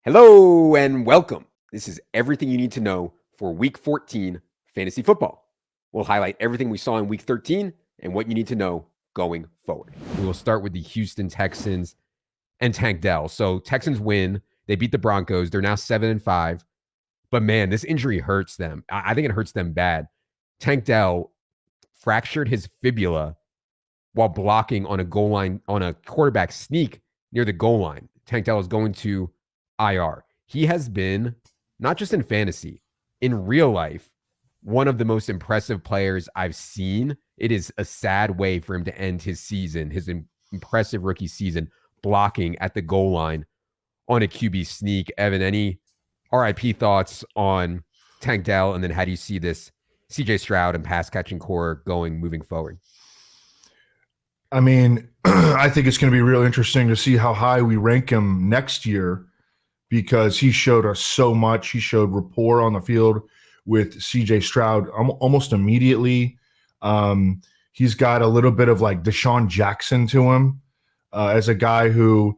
Hello and welcome. This is everything you need to know for Week 14 fantasy football. We'll highlight everything we saw in Week 13 and what you need to know going forward. We will start with the Houston Texans and Tank Dell. So Texans win. They beat the Broncos. They're now 7-5. But man, this injury hurts them. I think it hurts them bad. Tank Dell fractured his fibula while blocking on a goal line, on a quarterback sneak near the goal line. Tank Dell is going to IR. He has been, not just in fantasy, in real life, one of the most impressive players I've seen. It is a sad way for him to end his season, his impressive rookie season, blocking at the goal line on a QB sneak. Evan, any RIP thoughts on Tank Dell? And then how do you see this CJ Stroud and pass catching core moving forward? I mean, I think it's going to be real interesting to see how high we rank him next year, because he showed us so much. He showed rapport on the field with CJ Stroud almost immediately. He's got a little bit of like Deshaun Jackson to him as a guy who,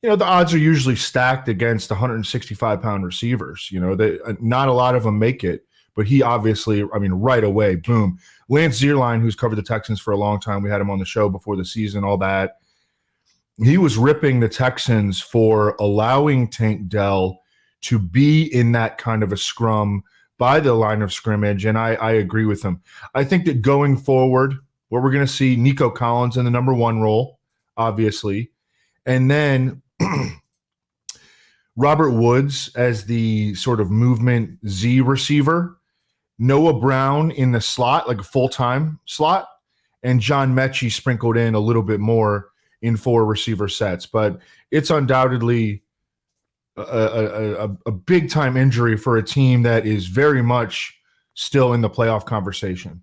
the odds are usually stacked against 165-pound receivers. Not a lot of them make it, but he obviously, right away, boom. Lance Zierlein, who's covered the Texans for a long time, we had him on the show before the season, all that. He was ripping the Texans for allowing Tank Dell to be in that kind of a scrum by the line of scrimmage, and I agree with him. I think that going forward, what we're going to see Nico Collins in the number one role, obviously, and then Robert Woods as the sort of movement Z receiver, Noah Brown in the slot, like a full-time slot, and John Mechie sprinkled in a little bit more in 4 receiver sets. But it's undoubtedly a big-time injury for a team that is very much still in the playoff conversation.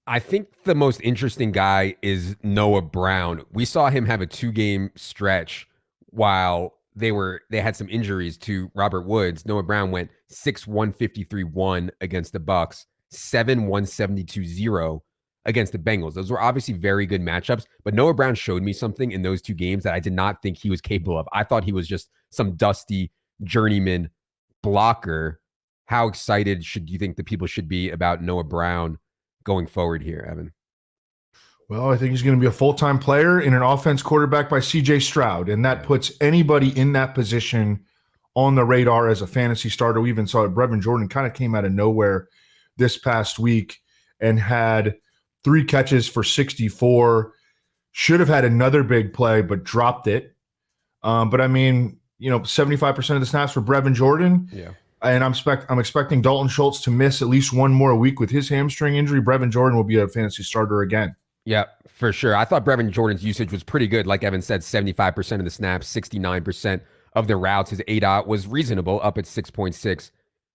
I think the most interesting guy is Noah Brown. We saw him have a 2-game stretch while they had some injuries to Robert Woods. Noah Brown went 6-153-1 against the Bucs, 7-172-0 against the Bengals. Those were obviously very good matchups, but Noah Brown showed me something in those 2 games that I did not think he was capable of. I thought he was just some dusty journeyman blocker. How excited do you think the people should be about Noah Brown going forward here, Evan? Well, I think he's going to be a full-time player in an offense quarterbacked by CJ Stroud, and that puts anybody in that position on the radar as a fantasy starter. We even saw it. Brevin Jordan kind of came out of nowhere this past week and had 3 catches for 64. Should have had another big play, but dropped it. But 75% of the snaps for Brevin Jordan. Yeah. And I'm expecting Dalton Schultz to miss at least one more week with his hamstring injury. Brevin Jordan will be a fantasy starter again. Yeah, for sure. I thought Brevin Jordan's usage was pretty good. Like Evan said, 75% of the snaps, 69% of the routes. His ADOT was reasonable, up at 6.6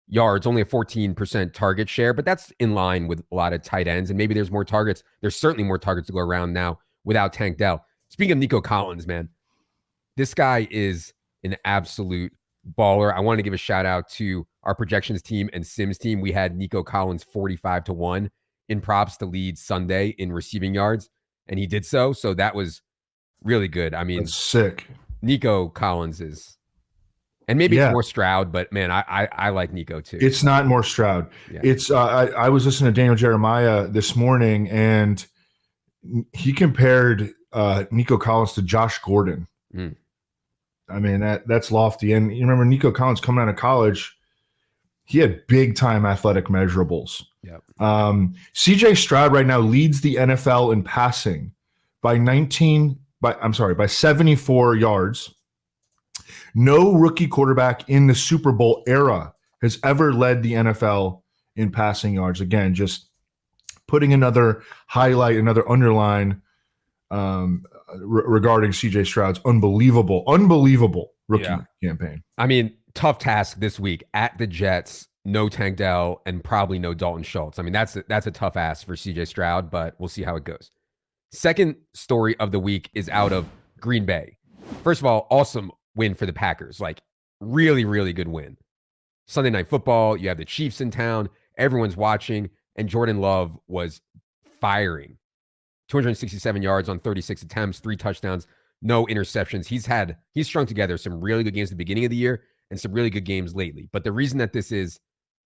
yards, only a 14% target share, but that's in line with a lot of tight ends. And maybe there's more targets. There's certainly more targets to go around now without Tank Dell. Speaking of Nico Collins, man, this guy is an absolute baller. I want to give a shout out to our projections team and Sims team. We had Nico Collins 45-1 in props to lead Sunday in receiving yards, and he did so. So that was really good. That's sick. Nico Collins is, and maybe it's more Stroud, but man, I like Nico too. It's not more Stroud. Yeah. It's I was listening to Daniel Jeremiah this morning, and he compared Nico Collins to Josh Gordon. That's lofty. And you remember Nico Collins coming out of college, he had big time athletic measurables. Yep. CJ Stroud right now leads the NFL in passing by 74 yards. No rookie quarterback in the Super Bowl era has ever led the NFL in passing yards. Again, just putting another highlight, another underline regarding CJ Stroud's unbelievable rookie campaign. Tough task this week at the Jets. No Tank Dell and probably no Dalton Schultz. That's a tough ask for CJ Stroud, but we'll see how it goes. Second story of the week is out of Green Bay. First of all, awesome win for the Packers. Like, really, really good win. Sunday Night Football, you have the Chiefs in town. Everyone's watching, and Jordan Love was firing. 267 yards on 36 attempts, 3 touchdowns, no interceptions. He's strung together some really good games at the beginning of the year, and some really good games lately. But the reason that this is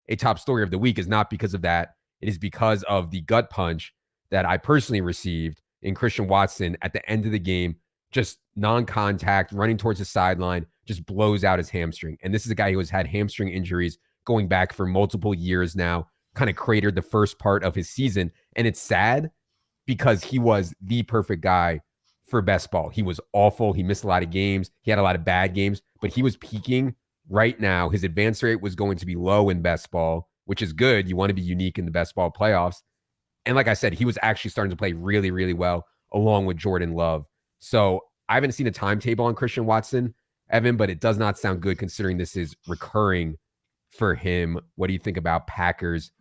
a top story of the week is not because of that. It is because of the gut punch that I personally received in Christian Watson at the end of the game, just non-contact, running towards the sideline, just blows out his hamstring. And this is a guy who has had hamstring injuries going back for multiple years now, kind of cratered the first part of his season. And it's sad because he was the perfect guy for best ball. He was awful. He missed a lot of games. He had a lot of bad games, but he was peaking right now. His advance rate was going to be low in best ball, which is good. You want to be unique in the best ball playoffs. And like I said, he was actually starting to play really, really well along with Jordan Love. So I haven't seen a timetable on Christian Watson, Evan, but it does not sound good considering this is recurring for him. What do you think about Packers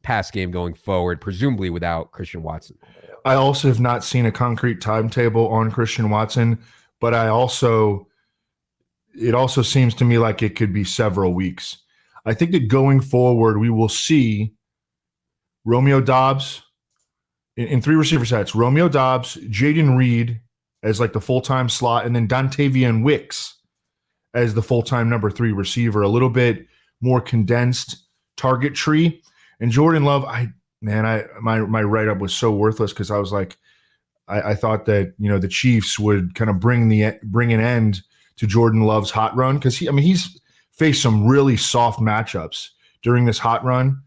pass game going forward, presumably without Christian Watson? I also have not seen a concrete timetable on Christian Watson, but it also seems to me like it could be several weeks. I think that going forward, we will see Romeo Doubs in 3 receiver sets, Romeo Doubs, Jaden Reed as like the full-time slot, and then Dontavian Wicks as the full-time number 3 receiver, a little bit more condensed target tree. And Jordan Love, my write-up was so worthless because I was like, I thought that, the Chiefs would kind of bring an end to Jordan Love's hot run because he's faced some really soft matchups during this hot run.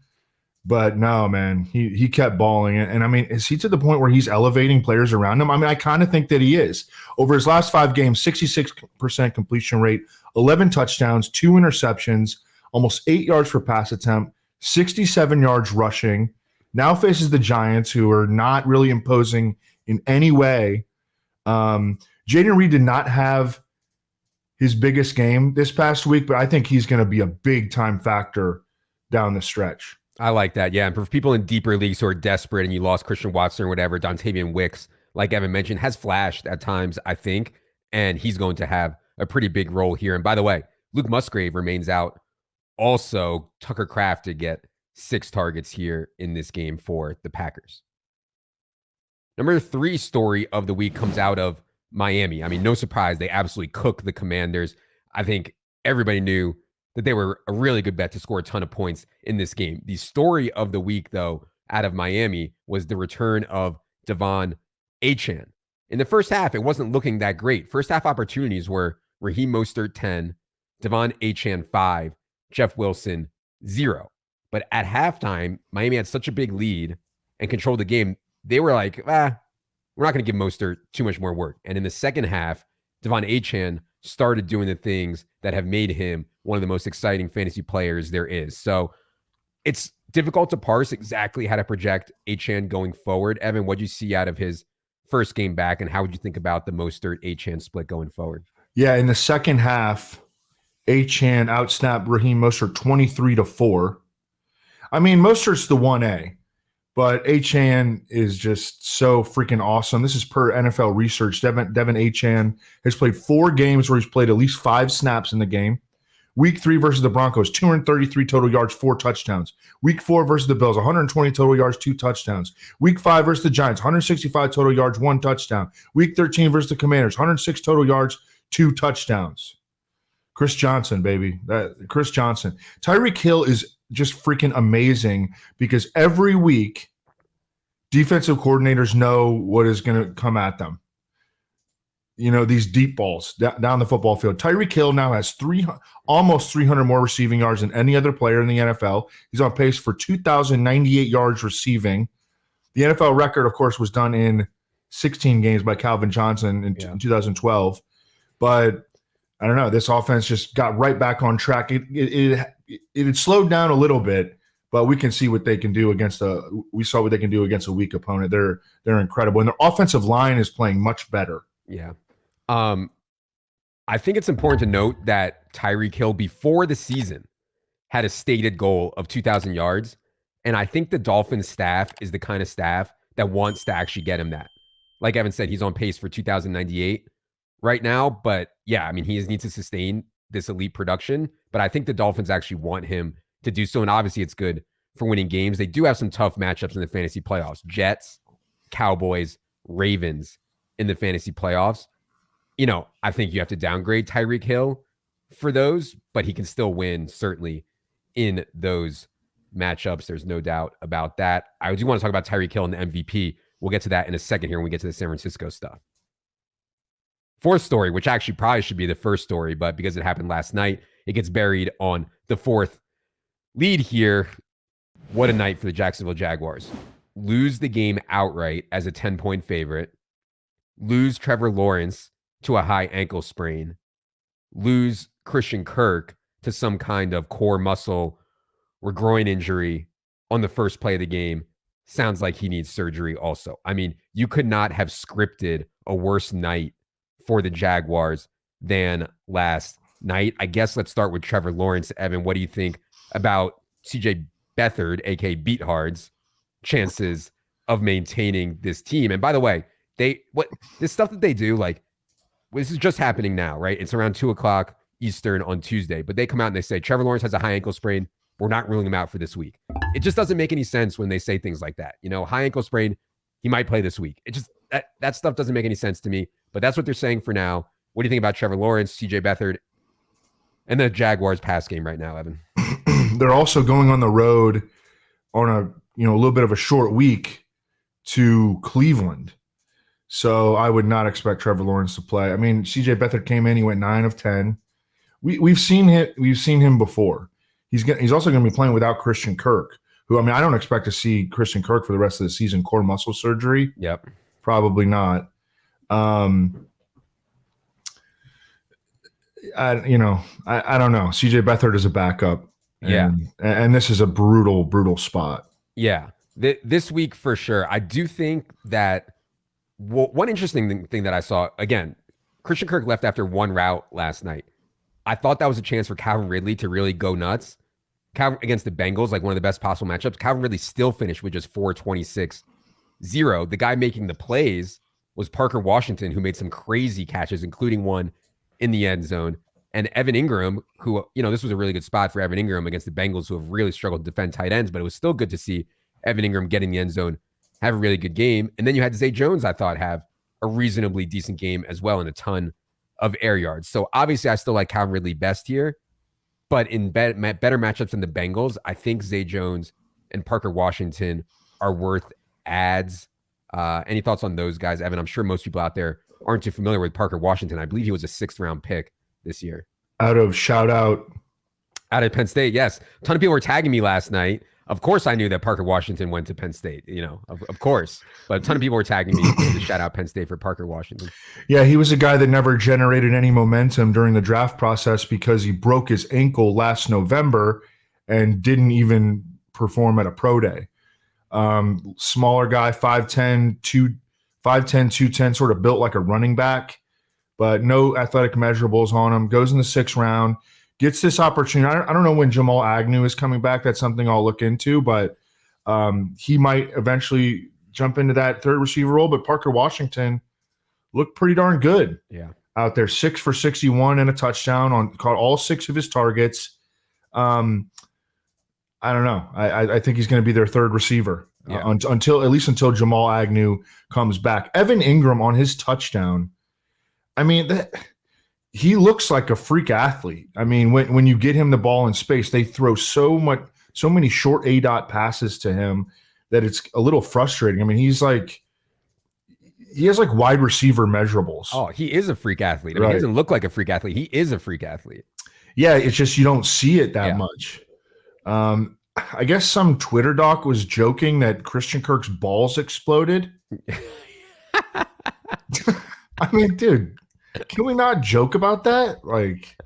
But no, man, he kept balling. And is he to the point where he's elevating players around him? I kind of think that he is. Over his last 5 games, 66% completion rate, 11 touchdowns, 2 interceptions, almost 8 yards per pass attempt, 67 yards rushing. Now faces the Giants, who are not really imposing in any way. Jaden Reed did not have his biggest game this past week, but I think he's going to be a big-time factor down the stretch. I like that. Yeah. And for people in deeper leagues who are desperate and you lost Christian Watson or whatever, Dontavian Wicks, like Evan mentioned, has flashed at times, I think, and he's going to have a pretty big role here. And by the way, Luke Musgrave remains out. Also, Tucker Kraft did get 6 targets here in this game for the Packers. Number 3 story of the week comes out of Miami. No surprise. They absolutely cooked the Commanders. I think everybody knew that they were a really good bet to score a ton of points in this game. The story of the week, though, out of Miami was the return of Devon Achane. In the first half, it wasn't looking that great. First half opportunities were Raheem Mostert 10, Devon Achane 5, Jeff Wilson 0. But at halftime, Miami had such a big lead and controlled the game. They were like, we're not going to give Mostert too much more work. And in the second half, Devon Achane started doing the things that have made him one of the most exciting fantasy players there is. So it's difficult to parse exactly how to project Achane going forward. Evan, what did you see out of his first game back, and how would you think about the Mostert-Achane split going forward? Yeah, in the second half, Achane outsnapped Raheem Mostert 23-4. Mostert's the 1A, but Achane is just so freaking awesome. This is per NFL research. Devon Achane has played 4 games where he's played at least 5 snaps in the game. Week 3 versus the Broncos, 233 total yards, 4 touchdowns. Week 4 versus the Bills, 120 total yards, 2 touchdowns. Week 5 versus the Giants, 165 total yards, 1 touchdown. Week 13 versus the Commanders, 106 total yards, 2 touchdowns. Chris Johnson, baby. Chris Johnson. Tyreek Hill is just freaking amazing because every week defensive coordinators know what is going to come at them. These deep balls down the football field. Tyreek Hill now has almost 300 more receiving yards than any other player in the NFL. He's on pace for 2,098 yards receiving. The NFL record, of course, was done in 16 games by Calvin Johnson in 2012. But I don't know. This offense just got right back on track. It had slowed down a little bit, but we can see what they can do we saw what they can do against a weak opponent. They're incredible. And their offensive line is playing much better. Yeah. I think it's important to note that Tyreek Hill before the season had a stated goal of 2,000 yards. And I think the Dolphins staff is the kind of staff that wants to actually get him that. Like Evan said, he's on pace for 2,098 right now. But yeah, he needs to sustain this elite production. But I think the Dolphins actually want him to do so. And obviously it's good for winning games. They do have some tough matchups in the fantasy playoffs. Jets, Cowboys, Ravens in the fantasy playoffs. I think you have to downgrade Tyreek Hill for those, but he can still win, certainly, in those matchups. There's no doubt about that. I do want to talk about Tyreek Hill and the MVP. We'll get to that in a second here when we get to the San Francisco stuff. Fourth story, which actually probably should be the first story, but because it happened last night, it gets buried on the fourth lead here. What a night for the Jacksonville Jaguars. Lose the game outright as a 10-point favorite. Lose Trevor Lawrence to a high ankle sprain. Lose Christian Kirk to some kind of core muscle or groin injury on the first play of the game. Sounds like he needs surgery also. I mean, you could not have scripted a worse night for the Jaguars than last night. I guess let's start with Trevor Lawrence. Evan, what do you think about CJ Beathard, aka Beathard's, chances of maintaining this team? And by the way, this stuff that they do, like, this is just happening now, right? It's around 2:00 Eastern on Tuesday, but they come out and they say Trevor Lawrence has a high ankle sprain. We're not ruling him out for this week. It just doesn't make any sense when they say things like that. High ankle sprain, he might play this week. It just, that stuff doesn't make any sense to me, but that's what they're saying for now. What do you think about Trevor Lawrence, CJ Beathard, and the Jaguars pass game right now, Evan? They're also going on the road on a little bit of a short week to Cleveland. So I would not expect Trevor Lawrence to play. I mean, CJ Beathard came in, he went 9 of 10. We've seen him before. He's also going to be playing without Christian Kirk, who, I mean, I don't expect to see Christian Kirk for the rest of the season. Core muscle surgery. Yep. Probably not. I don't know. CJ Beathard is a backup. And this is a brutal spot. Yeah. This week for sure. I do think that one interesting thing that I saw, again, Christian Kirk left after one route last night. I thought that was a chance for Calvin Ridley to really go nuts. Against the Bengals, like one of the best possible matchups. Calvin Ridley still finished with just 4.26-0. The guy making the plays was Parker Washington, who made some crazy catches, including one in the end zone. And Evan Ingram, who, this was a really good spot for Evan Ingram against the Bengals, who have really struggled to defend tight ends, but it was still good to see Evan Ingram get in the end zone, have a really good game. And then you had Zay Jones, I thought, have a reasonably decent game as well, and a ton of air yards. So obviously I still like Calvin Ridley best here, but in better matchups than the Bengals, I think Zay Jones and Parker Washington are worth adds. Any thoughts on those guys, Evan? I'm sure most people out there aren't too familiar with Parker Washington. I believe he was a 6th-round pick this year. Out of Penn State, yes. A ton of people were tagging me last night. Of course I knew that Parker Washington went to Penn State, of course. But a ton of people were tagging me to shout out Penn State for Parker Washington. Yeah, he was a guy that never generated any momentum during the draft process because he broke his ankle last November and didn't even perform at a pro day. Smaller guy, 5'10", 210, sort of built like a running back, but no athletic measurables on him. Goes in the 6th round. Gets this opportunity. I don't know when Jamal Agnew is coming back. That's something I'll look into, but he might eventually jump into that third receiver role. But Parker Washington looked pretty darn good out there. 6 for 61 and a touchdown, caught all 6 of his targets. I don't know. I think he's going to be their third receiver until Jamal Agnew comes back. Evan Ingram on his touchdown. I mean, he looks like a freak athlete. I mean, when you get him the ball in space, they throw so many short A-dot passes to him that it's a little frustrating. I mean, he has wide receiver measurables. Oh, he is a freak athlete. I mean, he doesn't look like a freak athlete. He is a freak athlete. Yeah, it's just you don't see it that much. I guess some Twitter doc was joking that Christian Kirk's balls exploded. I mean, dude, can we not joke about that? Like,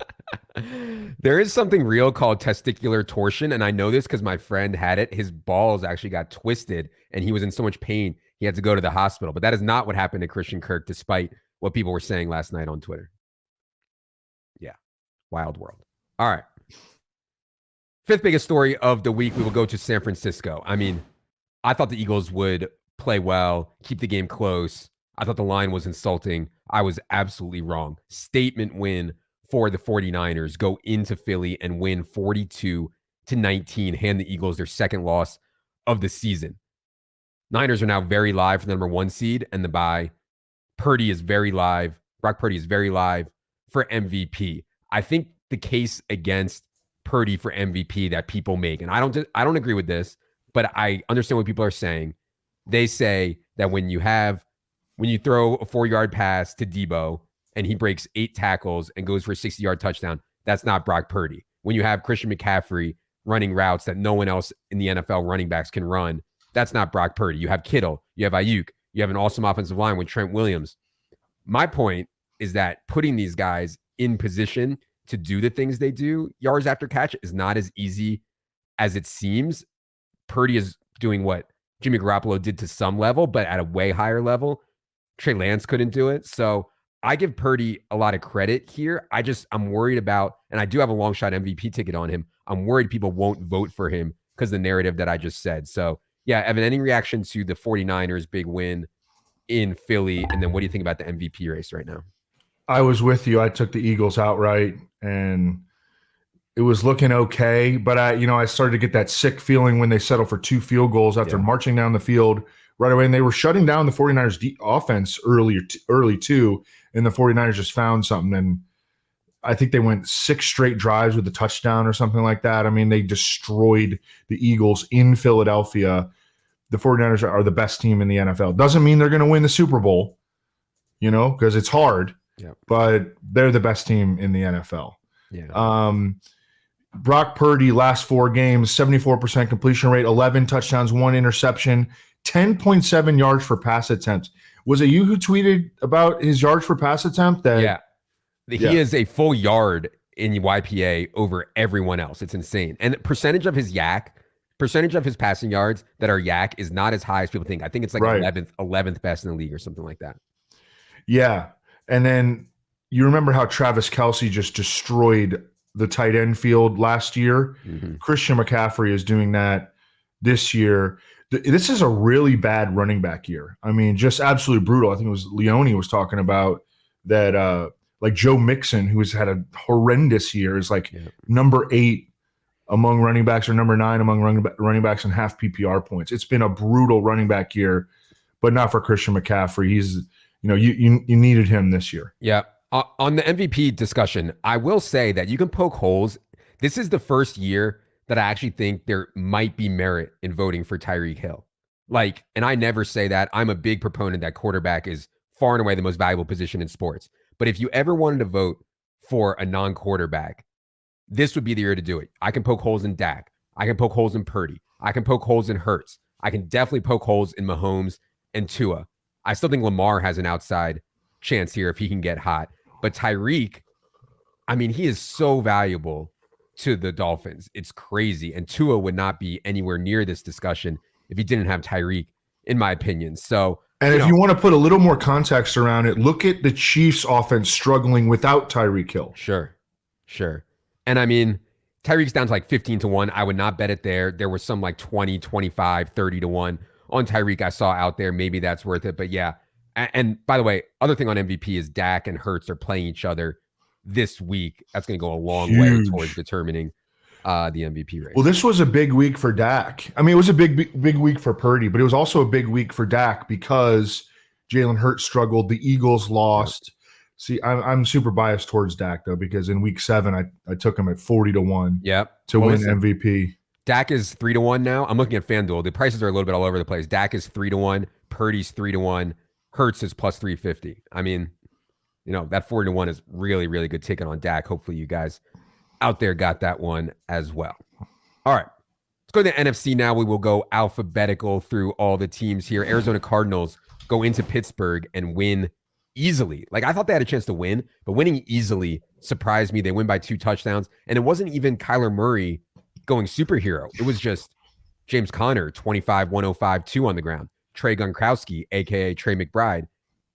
there is something real called testicular torsion, and I know this because my friend had it. His balls actually got twisted, and he was in so much pain he had to go to the hospital. But that is not what happened to Christian Kirk, despite what people were saying last night on Twitter. Yeah, wild world. All right. 5th biggest story of the week, we will go to San Francisco. I mean, I thought the Eagles would play well, keep the game close. I thought the line was insulting. I was absolutely wrong. Statement win for the 49ers. Go into Philly and win 42-19. Hand the Eagles their 2nd loss of the season. Niners are now very live for the number 1 seed and the bye. Purdy is very live. Brock Purdy is very live for MVP. I think the case against Purdy for MVP that people make, and I don't agree with this, but I understand what people are saying. They say that when you throw a 4-yard pass to Debo and he breaks 8 tackles and goes for a 60-yard touchdown, that's not Brock Purdy. When you have Christian McCaffrey running routes that no one else in the NFL running backs can run, that's not Brock Purdy. You have Kittle, you have Ayuk, you have an awesome offensive line with Trent Williams. My point is that putting these guys in position to do the things they do, yards after catch, is not as easy as it seems. Purdy is doing what Jimmy Garoppolo did to some level, but at a way higher level. Trey Lance couldn't do it. So I give Purdy a lot of credit here. I'm worried about, and I do have a long shot MVP ticket on him. I'm worried people won't vote for him because the narrative that I just said. So yeah, Evan, any reaction to the 49ers big win in Philly? And then what do you think about the MVP race right now? I was with you. I took the Eagles outright, and it was looking okay. But I started to get that sick feeling when they settled for 2 field goals after marching down the field right away. And they were shutting down the 49ers offense early too. And the 49ers just found something. And I think they went 6 straight drives with a touchdown or something like that. I mean, they destroyed the Eagles in Philadelphia. The 49ers are the best team in the NFL. Doesn't mean they're going to win the Super Bowl, because it's hard. Yeah. But they're the best team in the NFL. Yeah. Brock Purdy, last 4 games, 74% completion rate, 11 touchdowns, 1 interception, 10.7 yards for pass attempts. Was it you who tweeted about his yards for pass attempt? He is a full yard in YPA over everyone else. It's insane. And percentage of his passing yards that are yak is not as high as people think. I think it's like 11th best in the league or something like that. Yeah. And then you remember how Travis Kelce just destroyed the tight end field last year? Mm-hmm. Christian McCaffrey is doing that this year. This is a really bad running back year. I mean, just absolutely brutal. I think it was Leone was talking about that, like Joe Mixon, who has had a horrendous year, is like number 8 among running backs or number 9 among running backs in half PPR points. It's been a brutal running back year, but not for Christian McCaffrey. He's, you needed him this year. Yeah. On the MVP discussion, I will say that you can poke holes. This is the first year that I actually think there might be merit in voting for Tyreek Hill. And I never say that. I'm a big proponent that quarterback is far and away the most valuable position in sports. But if you ever wanted to vote for a non-quarterback, this would be the year to do it. I can poke holes in Dak. I can poke holes in Purdy. I can poke holes in Hurts. I can definitely poke holes in Mahomes and Tua. I still think Lamar has an outside chance here if he can get hot. But Tyreek, I mean, he is so valuable to the Dolphins. It's crazy. And Tua would not be anywhere near this discussion if he didn't have Tyreek, in my opinion. So, and if you want to put a little more context around it, look at the Chiefs offense struggling without Tyreek Hill. Sure. And I mean, Tyreek's down to like 15-1. I would not bet it there. There was some like 20, 25, 30-1 on Tyreek I saw out there. Maybe that's worth it. But yeah. And by the way, other thing on MVP is Dak and Hurts are playing each other this week. That's going to go a long way towards determining the MVP race. Well, this was a big week for Dak. I mean, it was a big week for Purdy, but it was also a big week for Dak because Jalen Hurts struggled. The Eagles lost. See, I'm super biased towards Dak, though, because in week 7, I took him at 40-1 to win MVP. Dak is 3-1 now. I'm looking at FanDuel. The prices are a little bit all over the place. Dak is 3-1. Purdy's 3-1. Hurts is plus 350. I mean, that 40-1 is really, really good ticket on Dak. Hopefully you guys out there got that one as well. All right. Let's go to the NFC now. We will go alphabetical through all the teams here. Arizona Cardinals go into Pittsburgh and win easily. I thought they had a chance to win, but winning easily surprised me. They win by 2 touchdowns, and it wasn't even Kyler Murray going superhero. It was just James Conner, 25, 105, 2 on the ground. Trey Gronkowski, a.k.a. Trey McBride,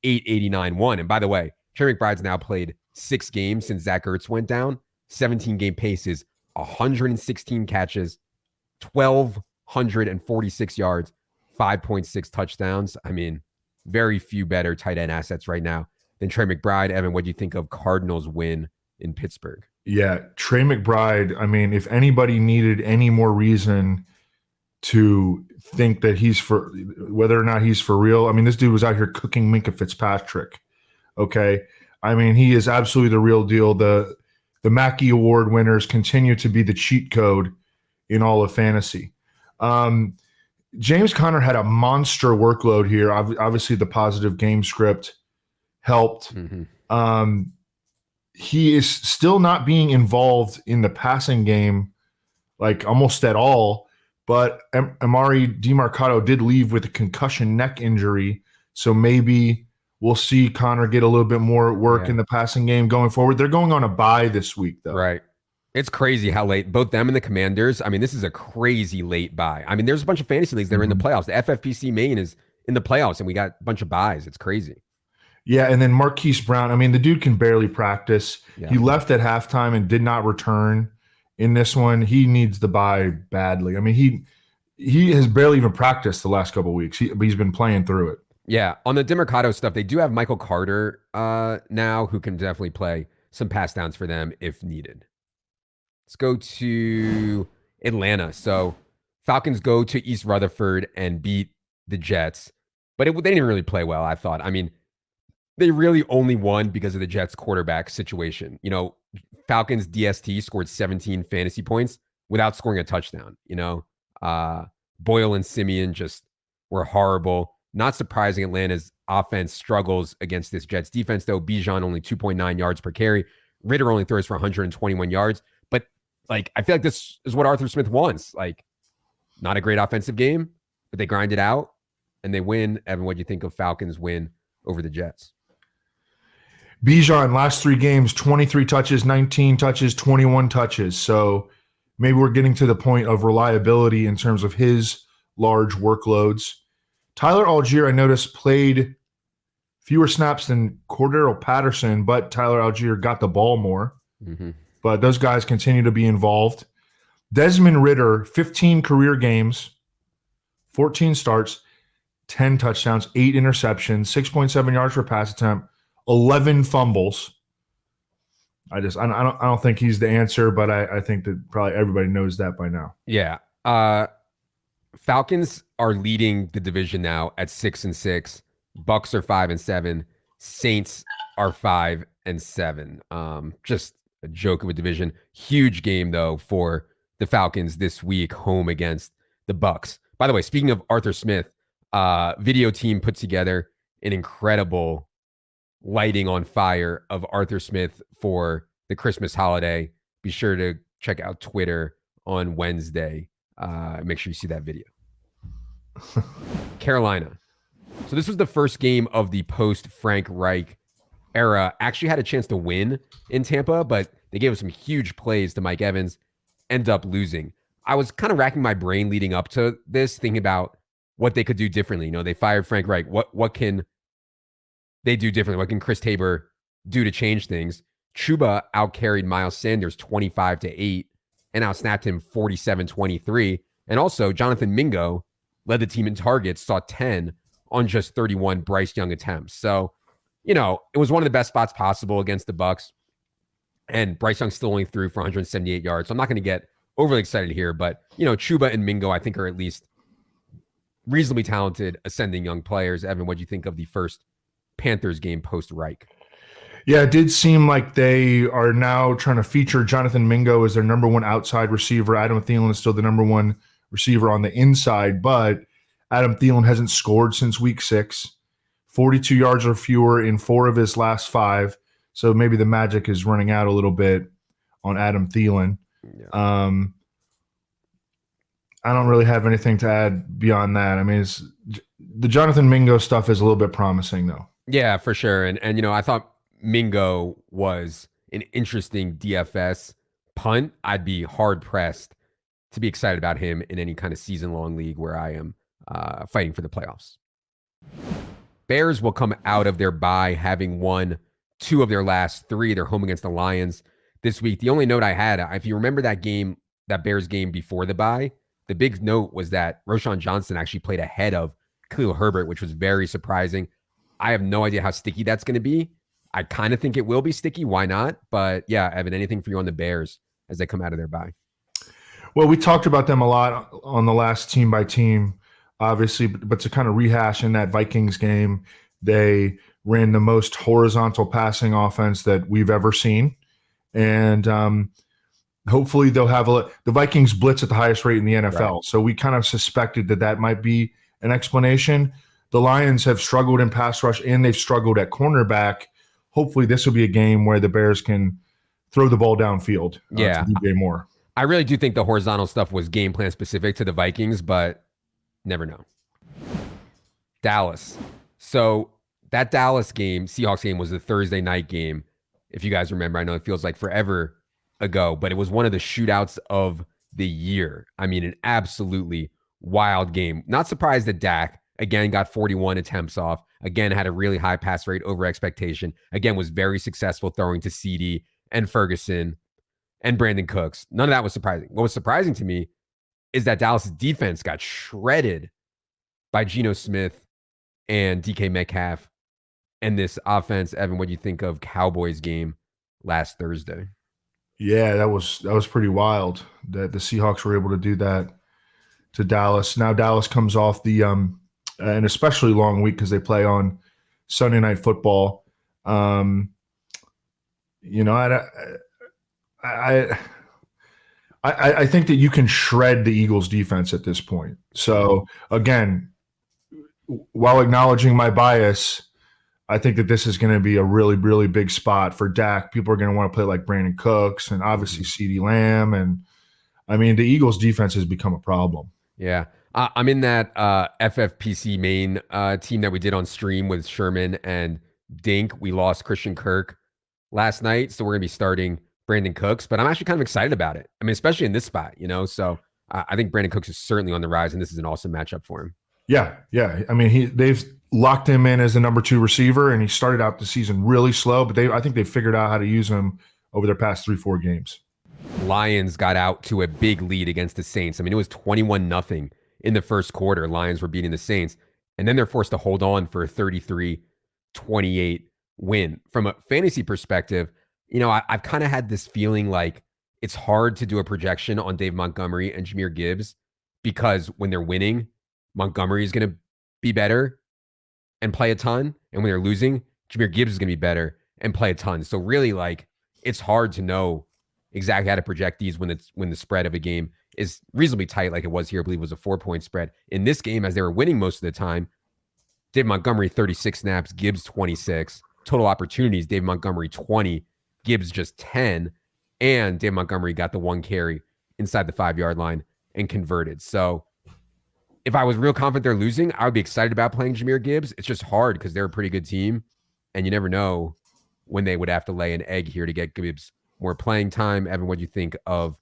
889-1. And by the way, Trey McBride's now played 6 games since Zach Ertz went down. 17-game paces, 116 catches, 1,246 yards, 5.6 touchdowns. I mean, very few better tight end assets right now than Trey McBride. Evan, what do you think of Cardinals' win in Pittsburgh? Yeah, Trey McBride, I mean, if anybody needed any more reason to think that whether or not he's for real, I mean, this dude was out here cooking Minkah Fitzpatrick. Okay. I mean, he is absolutely the real deal. the Mackey Award winners continue to be the cheat code in all of fantasy. James Conner had a monster workload here. Obviously, the positive game script helped. Mm-hmm. He is still not being involved in the passing game, like almost at all. But Amari DiMercato did leave with a concussion neck injury, so maybe we'll see Conner get a little bit more work in the passing game going forward. They're going on a bye this week, though. Right. It's crazy how late, both them and the Commanders. I mean, this is a crazy late bye. I mean, there's a bunch of fantasy leagues that are in the playoffs. The FFPC Maine is in the playoffs, and we got a bunch of byes. It's crazy. Yeah, and then Marquise Brown. I mean, the dude can barely practice. Yeah. He left at halftime and did not return in this one. He needs the bye badly. I mean, he has barely even practiced the last couple of weeks. He's been playing through it. Yeah, on the DiMercato stuff, they do have Michael Carter now, who can definitely play some pass downs for them if needed. Let's go to Atlanta. So Falcons go to East Rutherford and beat the Jets, but they didn't really play well, I thought. I mean, they really only won because of the Jets quarterback situation. You know, Falcons DST scored 17 fantasy points without scoring a touchdown. You know, Boyle and Simeon just were horrible. Not surprising, Atlanta's offense struggles against this Jets defense, though. Bijan only 2.9 yards per carry. Ritter only throws for 121 yards. But, like, I feel like this is what Arthur Smith wants. Like, not a great offensive game, but they grind it out and they win. Evan, what do you think of Falcons' win over the Jets? Bijan, last 3 games, 23 touches, 19 touches, 21 touches. So maybe we're getting to the point of reliability in terms of his large workloads. Tyler Algier, I noticed, played fewer snaps than Cordero Patterson, but Tyler Algier got the ball more. Mm-hmm. But those guys continue to be involved. Desmond Ritter, 15 career games, 14 starts, 10 touchdowns, 8 interceptions, 6.7 yards per pass attempt, 11 fumbles. I don't think he's the answer, but I think that probably everybody knows that by now. Yeah. Falcons are leading the division now at 6-6. Bucks are 5-7. Saints are 5-7. Just a joke of a division. Huge game though for the Falcons this week, home against the Bucks. By the way, speaking of Arthur Smith, video team put together an incredible lighting on fire of Arthur Smith for the Christmas holiday. Be sure to check out Twitter on Wednesday. Make sure you see that video. Carolina. So this was the first game of the post-Frank Reich era. Actually had a chance to win in Tampa, but they gave us some huge plays to Mike Evans. End up losing. I was kind of racking my brain leading up to this, thinking about what they could do differently. You know, they fired Frank Reich. What can they do differently? What can Chris Tabor do to change things? Chuba outcarried Miles Sanders 25-8 and outsnapped him 47-23. And also, Jonathan Mingo led the team in targets, saw 10 on just 31 Bryce Young attempts. So, you know, it was one of the best spots possible against the Bucks. And Bryce Young still only threw for 178 yards. So I'm not going to get overly excited here. But, you know, Chuba and Mingo, I think, are at least reasonably talented, ascending young players. Evan, what do you think of the first Panthers game post-Reich? Yeah, it did seem like they are now trying to feature Jonathan Mingo as their number one outside receiver. Adam Thielen is still the number one receiver on the inside, but Adam Thielen hasn't scored since week 6, 42 yards or fewer in 4 of his last 5. So maybe the magic is running out a little bit on Adam Thielen. Yeah. I don't really have anything to add beyond that. I mean, the Jonathan Mingo stuff is a little bit promising, though. Yeah, for sure. And you know, I thought Mingo was an interesting DFS punt. I'd be hard-pressed to be excited about him in any kind of season-long league where I am fighting for the playoffs. Bears will come out of their bye having won 2 of their last 3. They're home against the Lions this week. The only note I had, if you remember that game, that Bears game before the bye, the big note was that Roshan Johnson actually played ahead of Khalil Herbert, which was very surprising. I have no idea how sticky that's going to be. I kind of think it will be sticky. Why not? But yeah, Evan, anything for you on the Bears as they come out of their bye? Well, we talked about them a lot on the last team by team, obviously, but to kind of rehash in that Vikings game, they ran the most horizontal passing offense that we've ever seen. And hopefully they'll have the Vikings blitz at the highest rate in the NFL. Right. So we kind of suspected that might be an explanation. The Lions have struggled in pass rush and they've struggled at cornerback. Hopefully this will be a game where the Bears can throw the ball downfield to DJ Moore. I really do think the horizontal stuff was game plan specific to the Vikings, but never know. Dallas. So that Dallas game, Seahawks game, was the Thursday night game. If you guys remember, I know it feels like forever ago, but it was one of the shootouts of the year. I mean, an absolutely wild game. Not surprised that Dak, again, got 41 attempts off. Again, had a really high pass rate over expectation. Again, was very successful throwing to CD and Ferguson and Brandon Cooks. None of that was surprising. What was surprising to me is that Dallas' defense got shredded by Geno Smith and DK Metcalf. And this offense, Evan, what do you think of Cowboys game last Thursday? Yeah, that was pretty wild that the Seahawks were able to do that to Dallas. Now Dallas comes off the an especially long week because they play on Sunday Night Football. I think that you can shred the Eagles defense at this point. So again, while acknowledging my bias, I think that this is going to be a really, really big spot for Dak. People are going to want to play like Brandon Cooks and obviously CeeDee Lamb. And I mean, the Eagles defense has become a problem. Yeah. I'm in that FFPC main team that we did on stream with Sherman and Dink. We lost Christian Kirk last night, so we're going to be starting Brandon Cooks, but I'm actually kind of excited about it. I mean, especially in this spot, so I think Brandon Cooks is certainly on the rise, and this is an awesome matchup for him. Yeah. I mean, they've locked him in as the number 2 receiver, and he started out the season really slow, but I think they figured out how to use him over their past 3-4 games. Lions got out to a big lead against the Saints. I mean, it was 21-0 in the first quarter. Lions were beating the Saints, and then they're forced to hold on for a 33-28 win. From a fantasy perspective, I've kind of had this feeling like it's hard to do a projection on Dave Montgomery and Jahmyr Gibbs because when they're winning, Montgomery is going to be better and play a ton. And when they're losing, Jahmyr Gibbs is going to be better and play a ton. So really, it's hard to know exactly how to project these when the spread of a game is reasonably tight, like it was here. I believe it was a 4-point spread. In this game, as they were winning most of the time, Dave Montgomery 36 snaps, Gibbs 26. Total opportunities, Dave Montgomery 20, Gibbs just 10. And Dave Montgomery got the 1 carry inside the 5-yard line and converted. So if I was real confident they're losing, I would be excited about playing Jahmyr Gibbs. It's just hard because they're a pretty good team, and you never know when they would have to lay an egg here to get Gibbs more playing time. Evan, what do you think of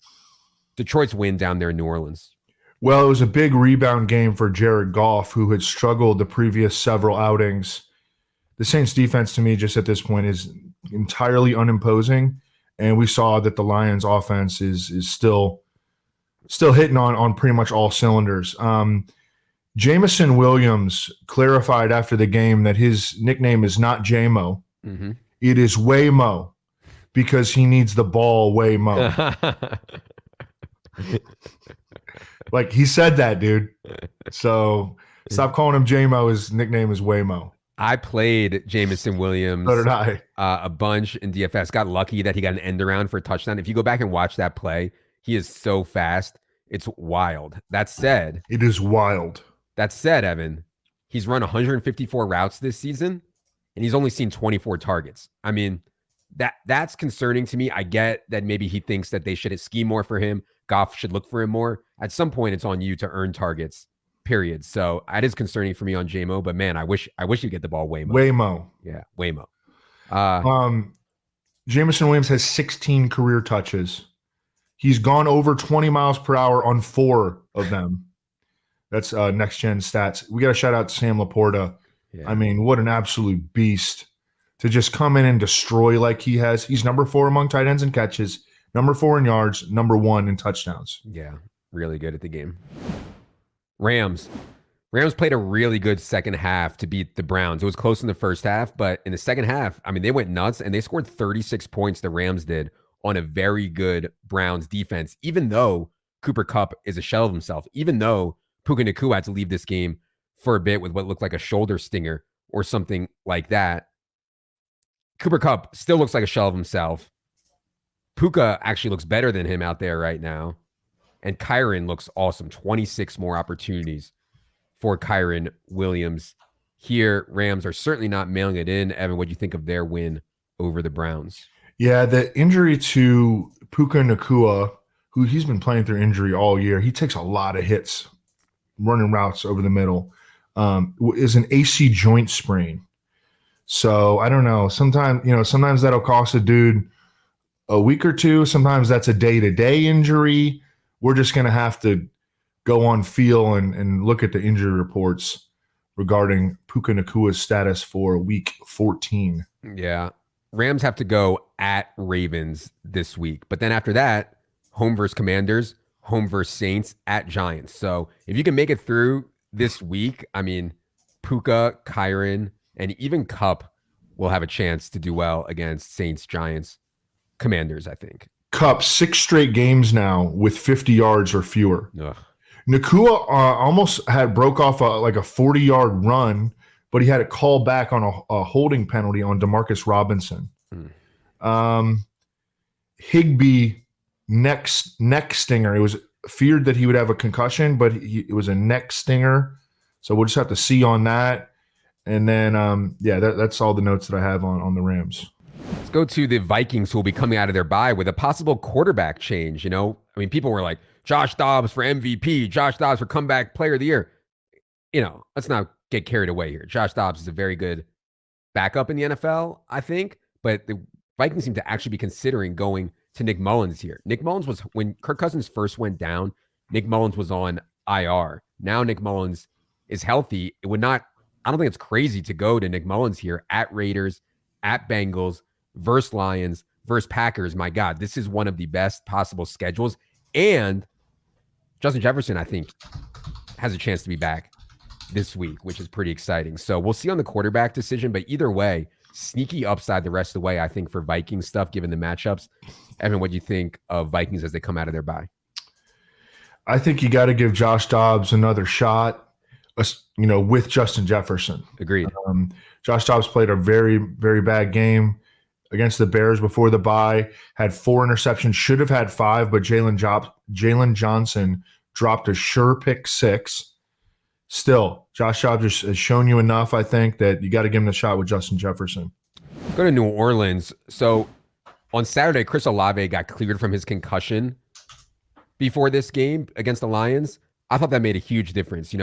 Detroit's win down there in New Orleans? Well, it was a big rebound game for Jared Goff, who had struggled the previous several outings. The Saints defense, to me, just at this point, is entirely unimposing, and we saw that the Lions offense is still hitting on pretty much all cylinders. Jameson Williams clarified after the game that his nickname is not J-Mo. Mm-hmm. It is Waymo because he needs the ball Waymo. Like, he said that, dude. So stop calling him J-Mo. His nickname is Waymo. I played Jameson Williams so did I. A bunch in DFS. Got lucky that he got an end around for a touchdown. If you go back and watch that play, he is so fast. It's wild. That said, it is wild. That said, Evan, he's run 154 routes this season, and he's only seen 24 targets. I mean, that's concerning to me. I get that maybe he thinks that they should scheme more for him. Goff should look for him more. At some point, it's on you to earn targets, period. So it is concerning for me on JMO, but man, I wish you'd get the ball Waymo. Waymo. Yeah, Waymo. Jameson Williams has 16 career touches. He's gone over 20 miles per hour on 4 of them. That's next gen stats. We got to shout out to Sam Laporta. Yeah. I mean, what an absolute beast to just come in and destroy like he has. He's number 4 among tight ends and catches, number 4 in yards, number 1 in touchdowns. Yeah, really good at the game. Rams played a really good second half to beat the Browns. It was close in the first half, but in the second half, I mean, they went nuts and they scored 36 points, the Rams did, on a very good Browns defense, even though Cooper Kupp is a shell of himself, even though Puka Nacua had to leave this game for a bit with what looked like a shoulder stinger or something like that. Cooper Kupp still looks like a shell of himself. Puka actually looks better than him out there right now. And Kyron looks awesome. 26 more opportunities for Kyron Williams. Here, Rams are certainly not mailing it in. Evan, what do you think of their win over the Browns? Yeah, the injury to Puka Nacua, who he's been playing through injury all year, he takes a lot of hits running routes over the middle, is an AC joint sprain. So I don't know. Sometimes that'll cost a dude a week or two. Sometimes that's a day-to-day injury. We're just going to have to go on feel and look at the injury reports regarding Puka Nacua's status for week 14. Yeah. Rams have to go at Ravens this week. But then after that, home versus Commanders, home versus Saints, at Giants. So if you can make it through this week, I mean, Puka, Kyron, and even Kupp will have a chance to do well against Saints, Giants, Commanders, I think. Kupp, 6 straight games now with 50 yards or fewer. Ugh. Nakua almost broke off a 40-yard run, but he had it called back on a holding penalty on Demarcus Robinson. Higbee, neck stinger. It was feared that he would have a concussion, but it was a neck stinger. So we'll just have to see on that. And then, that's all the notes that I have on the Rams. Let's go to the Vikings, who will be coming out of their bye with a possible quarterback change. People were like, Josh Dobbs for MVP, Josh Dobbs for comeback player of the year. Let's not get carried away here. Josh Dobbs is a very good backup in the NFL, I think. But the Vikings seem to actually be considering going to Nick Mullins here. Nick Mullins was, when Kirk Cousins first went down, Nick Mullins was on IR. Now Nick Mullins is healthy. I don't think it's crazy to go to Nick Mullins here at Raiders, at Bengals, versus Lions, versus Packers. My God, this is one of the best possible schedules. And Justin Jefferson, I think, has a chance to be back this week, which is pretty exciting. So we'll see on the quarterback decision, but either way, sneaky upside the rest of the way, I think, for Vikings stuff, given the matchups. Evan, what do you think of Vikings as they come out of their bye? I think you got to give Josh Dobbs another shot, with Justin Jefferson. Agreed. Josh Dobbs played a very, very bad game against the Bears before the bye, had 4 interceptions, should have had 5, but Jalen Johnson dropped a sure pick 6. Still, Josh Dobbs has shown you enough, I think, that you got to give him the shot with Justin Jefferson. Go to New Orleans. So on Saturday, Chris Olave got cleared from his concussion before this game against the Lions. I thought that made a huge difference.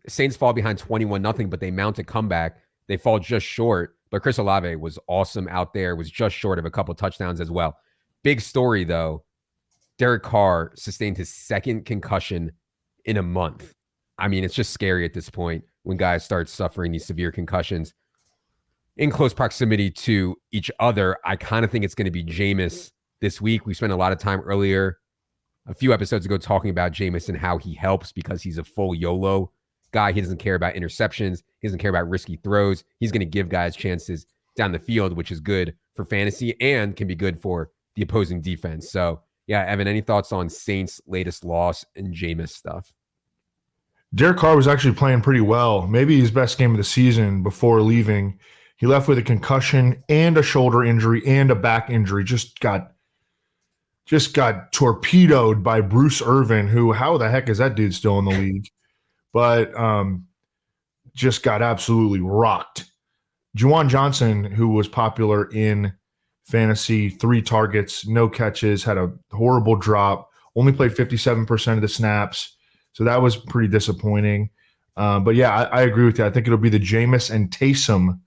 Saints fall behind 21-0, but they mount a comeback. They fall just short. But Chris Olave was awesome out there, was just short of a couple touchdowns as well. Big story, though. Derek Carr sustained his 2nd concussion in a month. I mean, it's just scary at this point when guys start suffering these severe concussions in close proximity to each other. I kind of think it's going to be Jameis this week. We spent a lot of time earlier, a few episodes ago, talking about Jameis and how he helps because he's a full YOLO guy. He doesn't care about interceptions. He doesn't care about risky throws. He's going to give guys chances down the field, which is good for fantasy and can be good for the opposing defense. So, yeah, Evan, any thoughts on Saints' latest loss and Jameis stuff? Derek Carr was actually playing pretty well. Maybe his best game of the season before leaving. He left with a concussion and a shoulder injury and a back injury. Just got torpedoed by Bruce Irvin, who, how the heck is that dude still in the league? But just got absolutely rocked. Juwan Johnson, who was popular in fantasy, 3 targets, no catches, had a horrible drop, only played 57% of the snaps. So that was pretty disappointing. But yeah, I agree with you. I think it'll be the Jameis and Taysom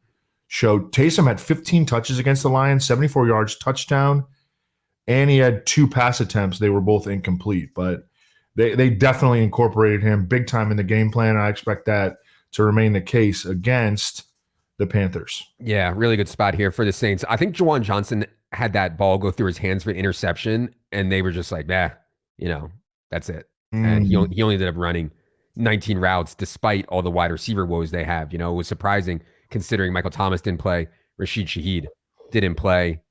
show. Taysom had 15 touches against the Lions, 74 yards, touchdown, and he had 2 pass attempts. They were both incomplete, but they definitely incorporated him big time in the game plan. I expect that to remain the case against the Panthers. Yeah, really good spot here for the Saints. I think Juwan Johnson had that ball go through his hands for interception, and they were just like, that's it. And he only ended up running 19 routes despite all the wide receiver woes they have. It was surprising considering Michael Thomas didn't play, Rashid Shaheed didn't play.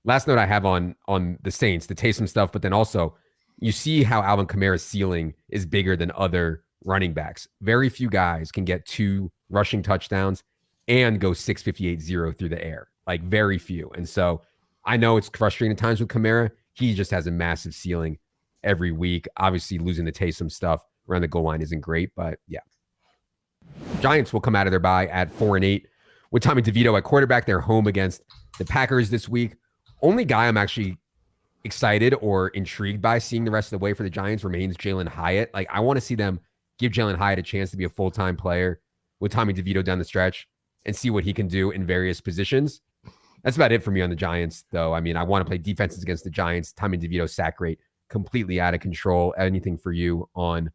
Last note I have on the Saints, the Taysom stuff, but then also you see how Alvin Kamara's ceiling is bigger than other running backs. Very few guys can get 2 rushing touchdowns and go 6.58-0 through the air. Like very few. And so I know it's frustrating at times with Kamara. He just has a massive ceiling every week. Obviously, losing the Taysom stuff around the goal line isn't great, but yeah. Giants will come out of their bye at 4-8 with Tommy DeVito at quarterback. They're home against the Packers this week. Only guy I'm actually excited or intrigued by seeing the rest of the way for the Giants remains Jalen Hyatt. Like, I want to see them give Jalen Hyatt a chance to be a full-time player with Tommy DeVito down the stretch and see what he can do in various positions. That's about it for me on the Giants, though. I mean, I want to play defenses against the Giants. Tommy DeVito sack rate completely out of control. Anything for you on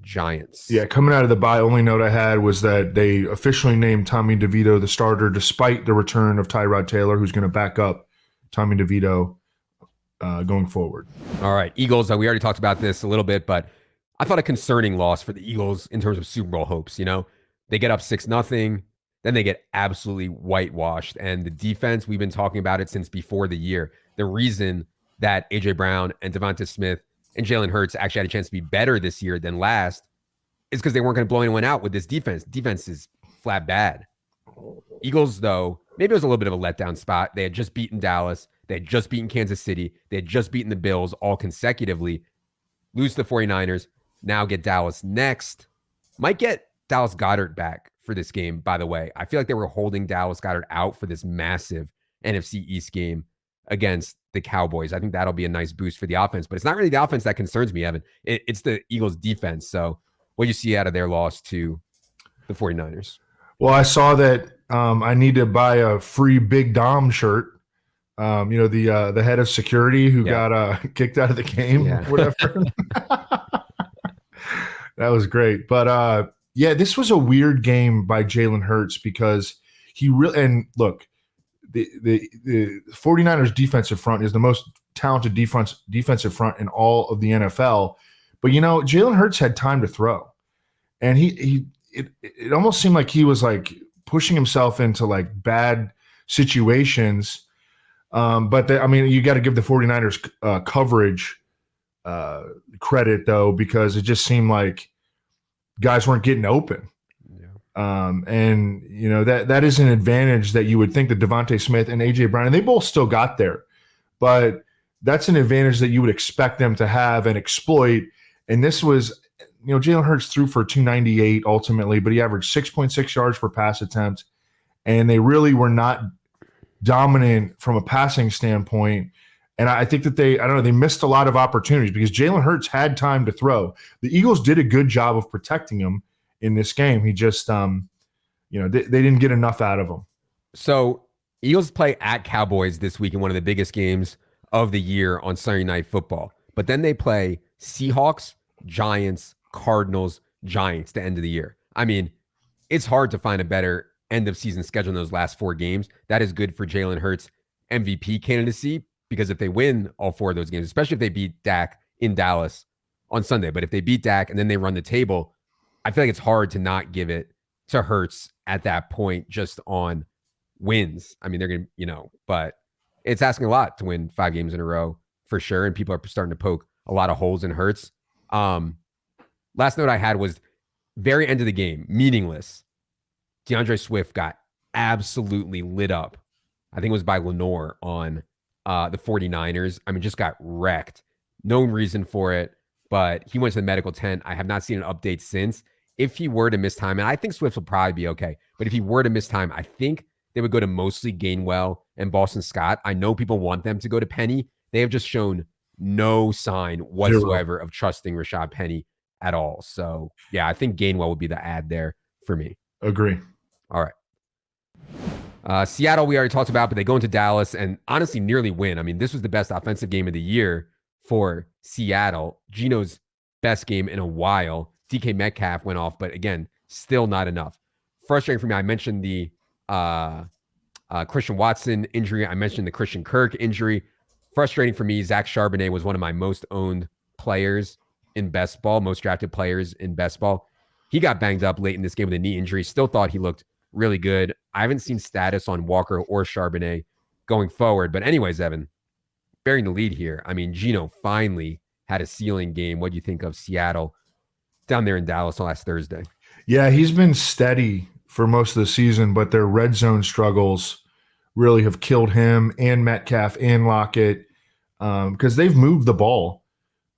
Giants? Yeah, coming out of the bye, only note I had was that they officially named Tommy DeVito the starter despite the return of Tyrod Taylor, who's going to back up Tommy DeVito going forward. All right, Eagles, we already talked about this a little bit, but I thought a concerning loss for the Eagles in terms of Super Bowl hopes. You know, they get up 6-0, then they get absolutely whitewashed. And the defense, we've been talking about it since before the year. The reason that A.J. Brown and Devonta Smith and Jalen Hurts actually had a chance to be better this year than last is because they weren't going to blow anyone out with this defense. Defense is flat bad. Eagles, though, maybe it was a little bit of a letdown spot. They had just beaten Dallas. They had just beaten Kansas City. They had just beaten the Bills all consecutively. Lose to the 49ers. Now get Dallas next. Might get Dallas Goedert back for this game, by the way. I feel like they were holding Dallas Goedert out for this massive NFC East game against the Cowboys. I think that'll be a nice boost for the offense, but it's not really the offense that concerns me, Evan. It's the Eagles defense. So what do you see out of their loss to the 49ers? Well, I saw that I need to buy a free Big Dom shirt. The head of security who got kicked out of the game, whatever. That was great. But this was a weird game by Jalen Hurts because he really, and look, the 49ers defensive front is the most talented defensive front in all of the NFL. But Jalen Hurts had time to throw, and it almost seemed like he was like pushing himself into like bad situations. But you got to give the 49ers coverage credit though, because it just seemed like guys weren't getting open. That is an advantage that you would think that Devonta Smith and A.J. Brown, and they both still got there, but that's an advantage that you would expect them to have and exploit. And this was, Jalen Hurts threw for 298 ultimately, but he averaged 6.6 yards per pass attempt, and they really were not dominant from a passing standpoint. And I think that they missed a lot of opportunities because Jalen Hurts had time to throw. The Eagles did a good job of protecting him in this game. He just, they didn't get enough out of him. So Eagles play at Cowboys this week in one of the biggest games of the year on Sunday Night Football. But then they play Seahawks, Giants, Cardinals, Giants to end of the year. I mean, it's hard to find a better end of season schedule in those last 4 games. That is good for Jalen Hurts' MVP candidacy, because if they win all 4 of those games, especially if they beat Dak in Dallas on Sunday, but if they beat Dak and then they run the table, I feel like it's hard to not give it to Hurts at that point just on wins. I mean, they're going to, but it's asking a lot to win 5 games in a row for sure. And people are starting to poke a lot of holes in Hurts. Last note I had was very end of the game, meaningless. DeAndre Swift got absolutely lit up. I think it was by Lenore on the 49ers. I mean, just got wrecked. No reason for it, but he went to the medical tent. I have not seen an update since. If he were to miss time, and I think Swift will probably be okay, but if he were to miss time, I think they would go to mostly Gainwell and Boston Scott. I know people want them to go to Penny. They have just shown no sign whatsoever of trusting Rashad Penny at all. So, yeah, I think Gainwell would be the ad there for me. Agree. All right. Seattle, we already talked about, but they go into Dallas and honestly nearly win. I mean, this was the best offensive game of the year for Seattle. Geno's best game in a while. DK Metcalf went off, but again, still not enough. Frustrating for me. I mentioned the Christian Watson injury. I mentioned the Christian Kirk injury. Frustrating for me. Zach Charbonnet was one of my most owned players in best ball, most drafted players in best ball. He got banged up late in this game with a knee injury. Still thought he looked really good. I haven't seen status on Walker or Charbonnet going forward. But anyways, Evan, bearing the lead here. I mean, Geno finally had a ceiling game. What do you think of Seattle down there in Dallas last Thursday? Yeah, he's been steady for most of the season, but their red zone struggles really have killed him and Metcalf and Lockett because they've moved the ball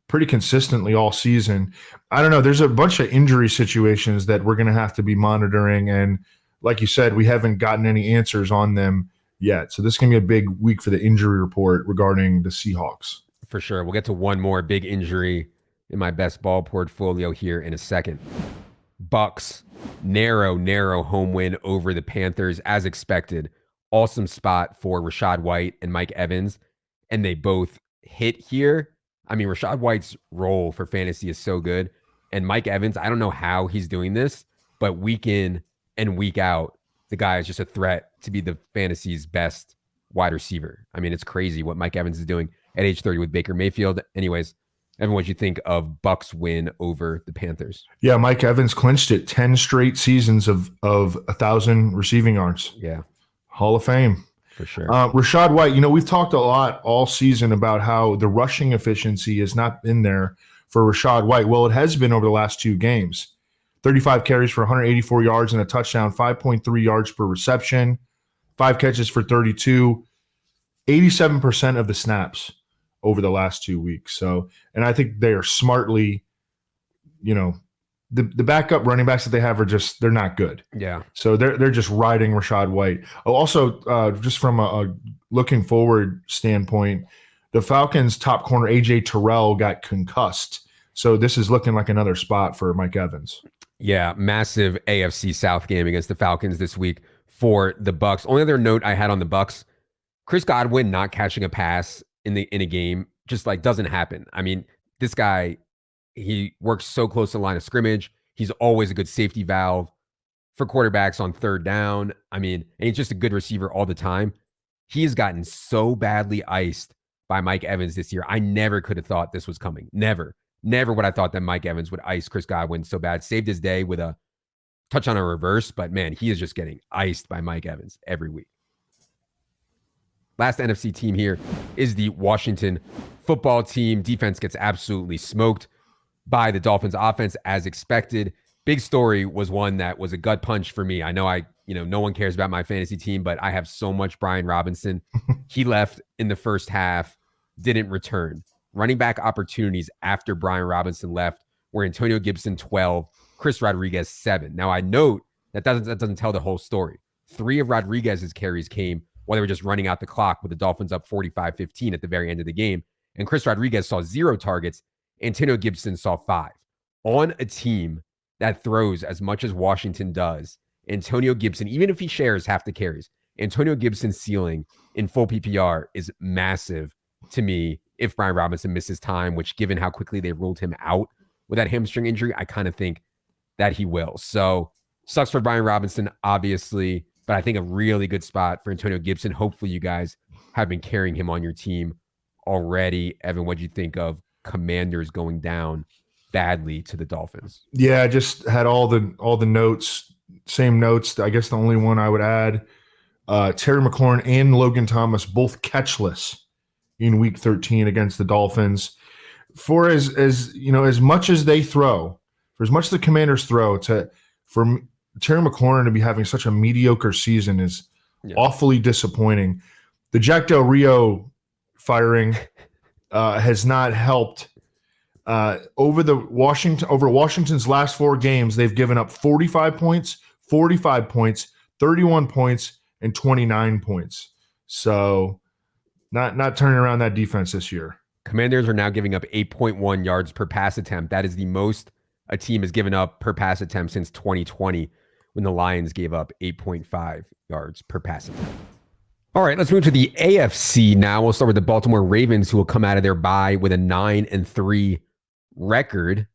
pretty consistently all season. I don't know. There's a bunch of injury situations that we're going to have to be monitoring. And like you said, we haven't gotten any answers on them yet. So this is going to be a big week for the injury report regarding the Seahawks. For sure. We'll get to one more big injury in my best ball portfolio here in a second. Bucks, narrow home win over the Panthers as expected. Awesome spot for Rachaad White and Mike Evans. And they both hit here. I mean, Rachaad White's role for fantasy is so good. And Mike Evans, I don't know how he's doing this, but week in and week out, the guy is just a threat to be the fantasy's best wide receiver. I mean, it's crazy what Mike Evans is doing at age 30 with Baker Mayfield. Anyways, Evan, what'd you think of Bucks win over the Panthers? Yeah, Mike Evans clinched it. 10 straight seasons of 1,000 receiving yards. Yeah. Hall of Fame. For sure. Rachaad White, we've talked a lot all season about how the rushing efficiency has not been there for Rachaad White. Well, it has been over the last 2 games. 35 carries for 184 yards and a touchdown, 5.3 yards per reception, 5 catches for 32, 87% of the snaps over the last 2 weeks. So, and I think they are smartly, the backup running backs that they have are they're not good. Yeah. So they're just riding Rachaad White. Also, just from a looking forward standpoint, the Falcons' top corner AJ Terrell got concussed. So this is looking like another spot for Mike Evans. Yeah, massive AFC South game against the Falcons this week for the Bucks. Only other note I had on the Bucks, Chris Godwin not catching a pass in a game just doesn't happen. I mean, this guy, he works so close to the line of scrimmage. He's always a good safety valve for quarterbacks on third down. I mean, and he's just a good receiver all the time. He has gotten so badly iced by Mike Evans this year. I never could have thought this was coming. Never would I thought that Mike Evans would ice Chris Godwin so bad. Saved his day with a touch on a reverse, but man, he is just getting iced by Mike Evans every week. Last NFC team here is the Washington football team. Defense gets absolutely smoked by the Dolphins offense as expected. Big story was one that was a gut punch for me. I know no one cares about my fantasy team, but I have so much Brian Robinson. He left in the first half, didn't return. Running back opportunities after Brian Robinson left were Antonio Gibson 12, Chris Rodriguez 7. Now I note that doesn't tell the whole story. 3 of Rodriguez's carries came while they were just running out the clock with the Dolphins up 45-15 at the very end of the game. And Chris Rodriguez saw 0 targets. Antonio Gibson saw 5. On a team that throws as much as Washington does, Antonio Gibson, even if he shares half the carries, Antonio Gibson's ceiling in full PPR is massive to me if Brian Robinson misses time, which given how quickly they ruled him out with that hamstring injury, I kind of think that he will. So sucks for Brian Robinson, obviously, but I think a really good spot for Antonio Gibson. Hopefully you guys have been carrying him on your team already. Evan, what'd you think of Commanders going down badly to the Dolphins? Yeah, I just had all the notes, same notes. I guess the only one I would add, Terry McLaurin and Logan Thomas both catchless in week 13 against the Dolphins. For as much as they throw, for as much as the Commanders throw, for Terry McLaurin to be having such a mediocre season is awfully disappointing. The Jack Del Rio firing has not helped. Over Washington's last 4 games, they've given up 45 points, 31 points, and 29 points. So not turning around that defense this year. Commanders are now giving up 8.1 yards per pass attempt. That is the most a team has given up per pass attempt since 2020, when the Lions gave up 8.5 yards per pass attempt. All right, let's move to the AFC now. We'll start with the Baltimore Ravens, who will come out of their bye with a 9-3 record.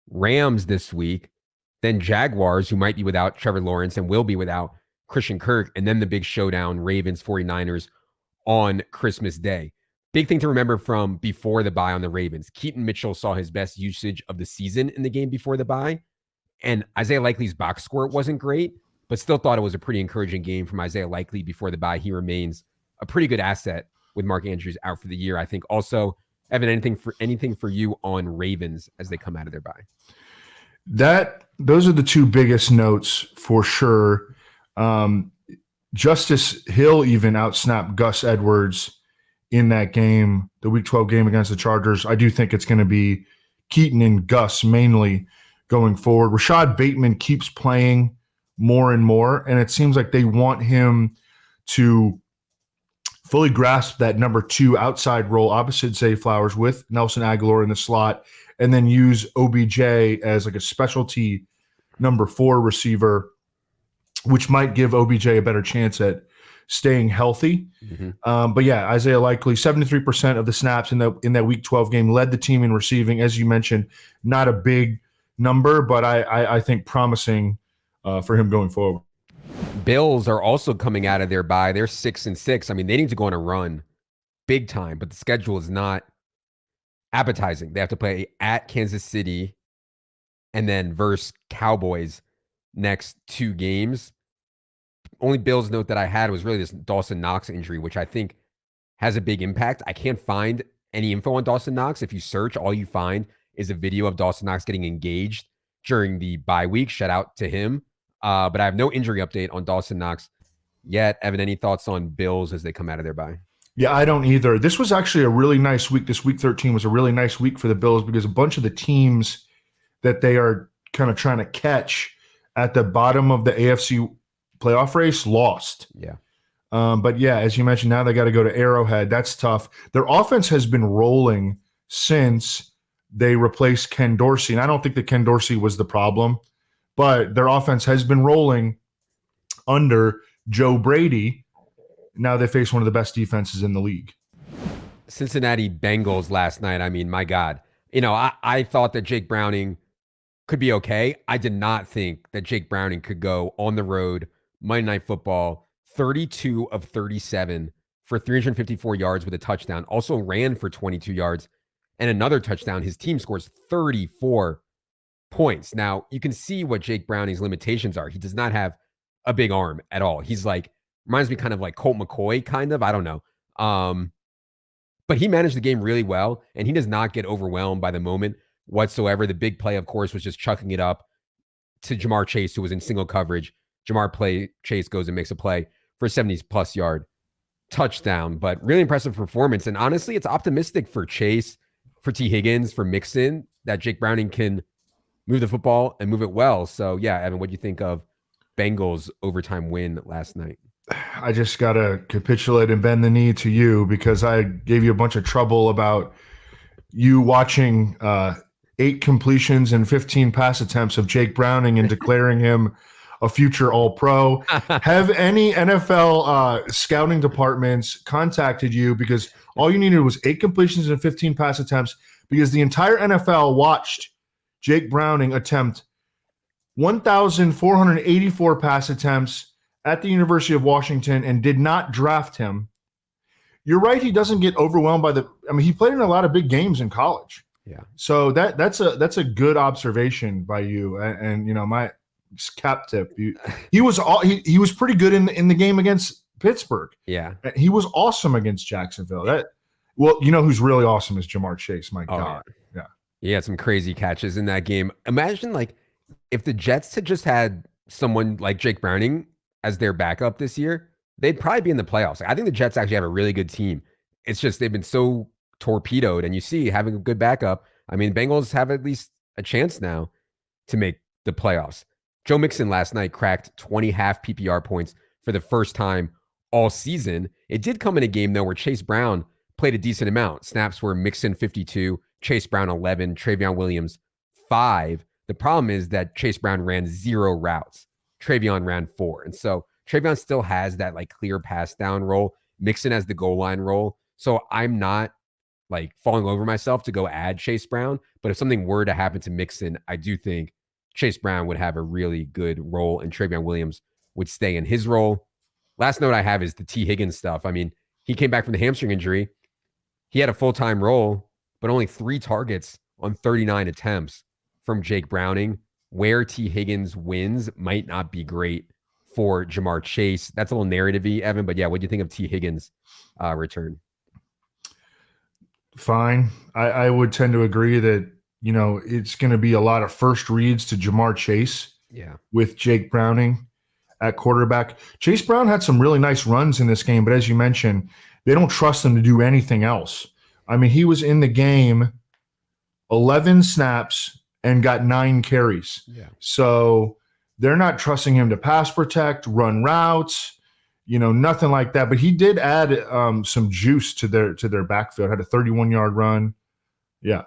Rams this week, then Jaguars, who might be without Trevor Lawrence and will be without Christian Kirk, and then the big showdown, Ravens 49ers on Christmas Day. Big thing to remember from before the bye on the Ravens. Keaton Mitchell saw his best usage of the season in the game before the bye, and Isaiah Likely's box score wasn't great, but still thought it was a pretty encouraging game from Isaiah Likely before the bye. He remains a pretty good asset with Mark Andrews out for the year. I think also, Evan, anything for you on Ravens as they come out of their bye? Those are the 2 biggest notes for sure. Justice Hill even outsnapped Gus Edwards in that game, the Week 12 game against the Chargers. I do think it's going to be Keaton and Gus mainly going forward. Rashad Bateman keeps playing more and more, and it seems like they want him to fully grasp that number 2 outside role opposite Zay Flowers with Nelson Aguilar in the slot, and then use OBJ as like a specialty number 4 receiver, which might give OBJ a better chance at staying healthy. But yeah, Isaiah Likely, 73% of the snaps in that Week 12 game, led the team in receiving. As you mentioned, not a big number, but I think promising for him going forward. Bills are also coming out of their bye. They're 6-6. I mean, they need to go on a run big time, but the schedule is not appetizing. They have to play at Kansas City and then versus Cowboys next 2 games. Only Bills note that I had was really this Dawson Knox injury, which I think has a big impact. I can't find any info on Dawson Knox. If you search, all you find is a video of Dawson Knox getting engaged during the bye week. Shout out to him. But I have no injury update on Dawson Knox yet. Evan, any thoughts on Bills as they come out of their bye? Yeah, I don't either. This was actually a really nice week. This Week 13 was a really nice week for the Bills because a bunch of the teams that they are kind of trying to catch at the bottom of the AFC playoff race lost. Yeah. But yeah, as you mentioned, now they got to go to Arrowhead. That's tough. Their offense has been rolling since they replaced Ken Dorsey. And I don't think that Ken Dorsey was the problem, but their offense has been rolling under Joe Brady. Now they face one of the best defenses in the league. Cincinnati Bengals last night. I mean, my God. You know, I thought that Jake Browning could be okay. I did not think that Jake Browning could go on the road, Monday Night Football, 32 of 37 for 354 yards with a touchdown. Also ran for 22 yards and another touchdown. His team scores 34 points. Now, you can see what Jake Browning's limitations are. He does not have a big arm at all. He's like, reminds me kind of like Colt McCoy, kind of. I don't know. But he managed the game really well, and he does not get overwhelmed by the moment whatsoever. The big play, of course, was just chucking it up to Jamar Chase, who was in single coverage. Chase goes and makes a play for a 70-plus yard touchdown. But really impressive performance. And honestly, it's optimistic for Chase, for T. Higgins, for Mixon, that Jake Browning can move the football and move it well. So, yeah, Evan, what do you think of Bengals' overtime win last night? I just got to capitulate and bend the knee to you because I gave you a bunch of trouble about you watching 8 completions and 15 pass attempts of Jake Browning and declaring him a future All-Pro. Have any NFL scouting departments contacted you because all you needed was 8 completions and 15 pass attempts because the entire NFL watched Jake Browning attempt 1,484 pass attempts at the University of Washington and did not draft him. You're right, he doesn't get overwhelmed by he played in a lot of big games in college. Yeah. So that's a good observation by you. And you know, my cap tip, he was pretty good in the game against Pittsburgh. Yeah. He was awesome against Jacksonville. Well, you know who's really awesome is Jamar Chase. My God. Yeah. He had some crazy catches in that game. Imagine like if the Jets had just had someone like Jake Browning as their backup this year, they'd probably be in the playoffs. I think the Jets actually have a really good team. It's just they've been so torpedoed, and you see having a good backup. I mean, Bengals have at least a chance now to make the playoffs. Joe Mixon last night cracked 20 half PPR points for the first time all season. It did come in a game, though, where Chase Brown played a decent amount. Snaps were Mixon 52, Chase Brown 11, Travion Williams 5. The problem is that Chase Brown ran 0 routes. Travion ran 4. And so Travion still has that like clear pass down role. Mixon has the goal line role. So I'm not like falling over myself to go add Chase Brown. But if something were to happen to Mixon, I do think Chase Brown would have a really good role and Travion Williams would stay in his role. Last note I have is the T. Higgins stuff. I mean, he came back from the hamstring injury. He had a full-time role, but only 3 targets on 39 attempts from Jake Browning. Where T. Higgins wins might not be great for Jamar Chase. That's a little narrative-y, Evan, but yeah, what do you think of T. Higgins' return? Fine. I would tend to agree that, you know, it's going to be a lot of first reads to Jamar Chase with Jake Browning at quarterback. Chase Brown had some really nice runs in this game, but as you mentioned, they don't trust him to do anything else. I mean, he was in the game 11 snaps and got 9 carries. Yeah. So they're not trusting him to pass protect, run routes, nothing like that. But he did add some juice to their backfield. Had a 31-yard run. Yeah.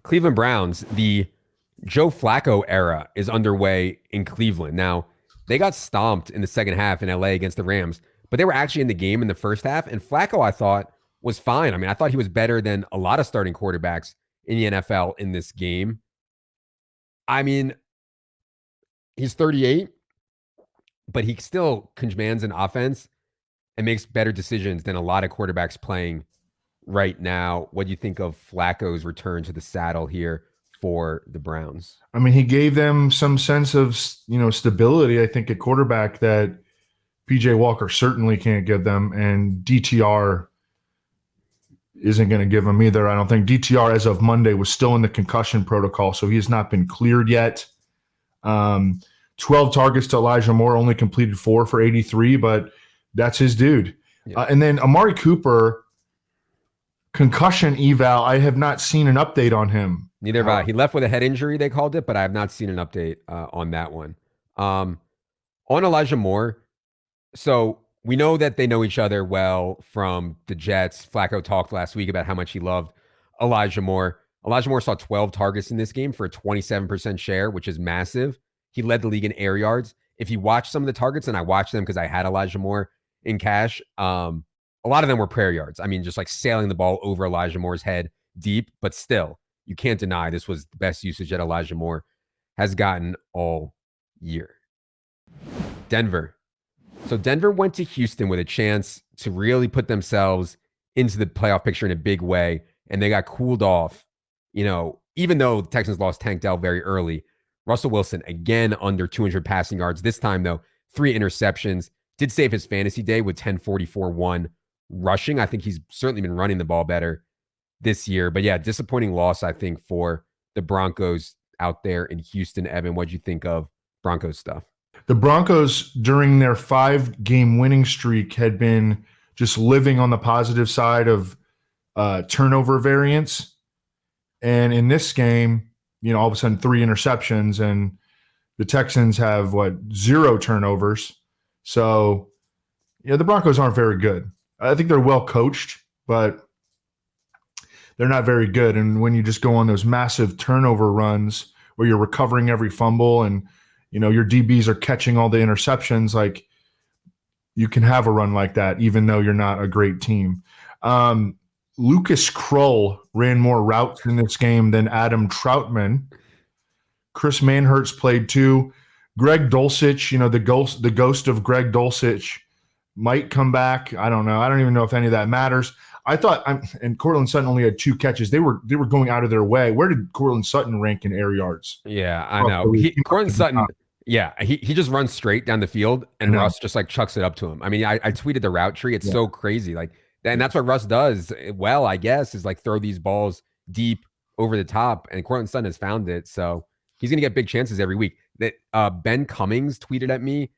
Cleveland Browns, the Joe Flacco era is underway in Cleveland. Now, they got stomped in the second half in LA against the Rams, but they were actually in the game in the first half. And Flacco, I thought, was fine. I mean, I thought he was better than a lot of starting quarterbacks in the NFL in this game. I mean, he's 38, but he still commands an offense and makes better decisions than a lot of quarterbacks playing right now. What do you think of Flacco's return to the saddle here for the Browns? I mean, he gave them some sense of, stability, I think, at quarterback that PJ Walker certainly can't give them, and DTR isn't going to give them either. I don't think. DTR, as of Monday, was still in the concussion protocol, so he has not been cleared yet. 12 targets to Elijah Moore, only completed 4 for 83, but that's his dude. Yeah. And then Amari Cooper, concussion eval. I have not seen an update on him. Neither have I. He left with a head injury, they called it, but I have not seen an update on that one. On Elijah Moore, so we know that they know each other well from the Jets. Flacco talked last week about how much he loved Elijah Moore. Elijah Moore saw 12 targets in this game for a 27% share, which is massive. He led the league in air yards. If you watch some of the targets, and I watched them because I had Elijah Moore in cash, a lot of them were prayer yards. I mean, just like sailing the ball over Elijah Moore's head deep, but still, you can't deny this was the best usage that Elijah Moore has gotten all year. Denver. So Denver went to Houston with a chance to really put themselves into the playoff picture in a big way, and they got cooled off. Even though the Texans lost Tank Dell very early, Russell Wilson, again, under 200 passing yards. This time, though, 3 interceptions. Did save his fantasy day with 1044-1 rushing. I think he's certainly been running the ball better this year. But yeah, disappointing loss, I think, for the Broncos out there in Houston. Evan, what'd you think of Broncos stuff? The Broncos, during their 5-game winning streak, had been just living on the positive side of turnover variance. And in this game, all of a sudden 3 interceptions, and the Texans have 0 turnovers. So, the Broncos aren't very good. I think they're well coached, but they're not very good. And when you just go on those massive turnover runs where you're recovering every fumble and your DBs are catching all the interceptions, like, you can have a run like that, even though you're not a great team. Lucas Krull ran more routes in this game than Adam Troutman. Chris Manhertz played 2. Greg Dulcich, the ghost of Greg Dulcich, might come back. I don't know. I don't even know if any of that matters. I thought, and Cortland Sutton only had 2 catches. They were going out of their way. Where did Cortland Sutton rank in air yards? Yeah, I know. Cortland Sutton, yeah, he just runs straight down the field, and Russ just chucks it up to him. I mean, I tweeted the route tree. It's so crazy. And that's what Russ does well, I guess, is throw these balls deep over the top, and Cortland Sutton has found it. So he's going to get big chances every week. That Ben Cummings tweeted at me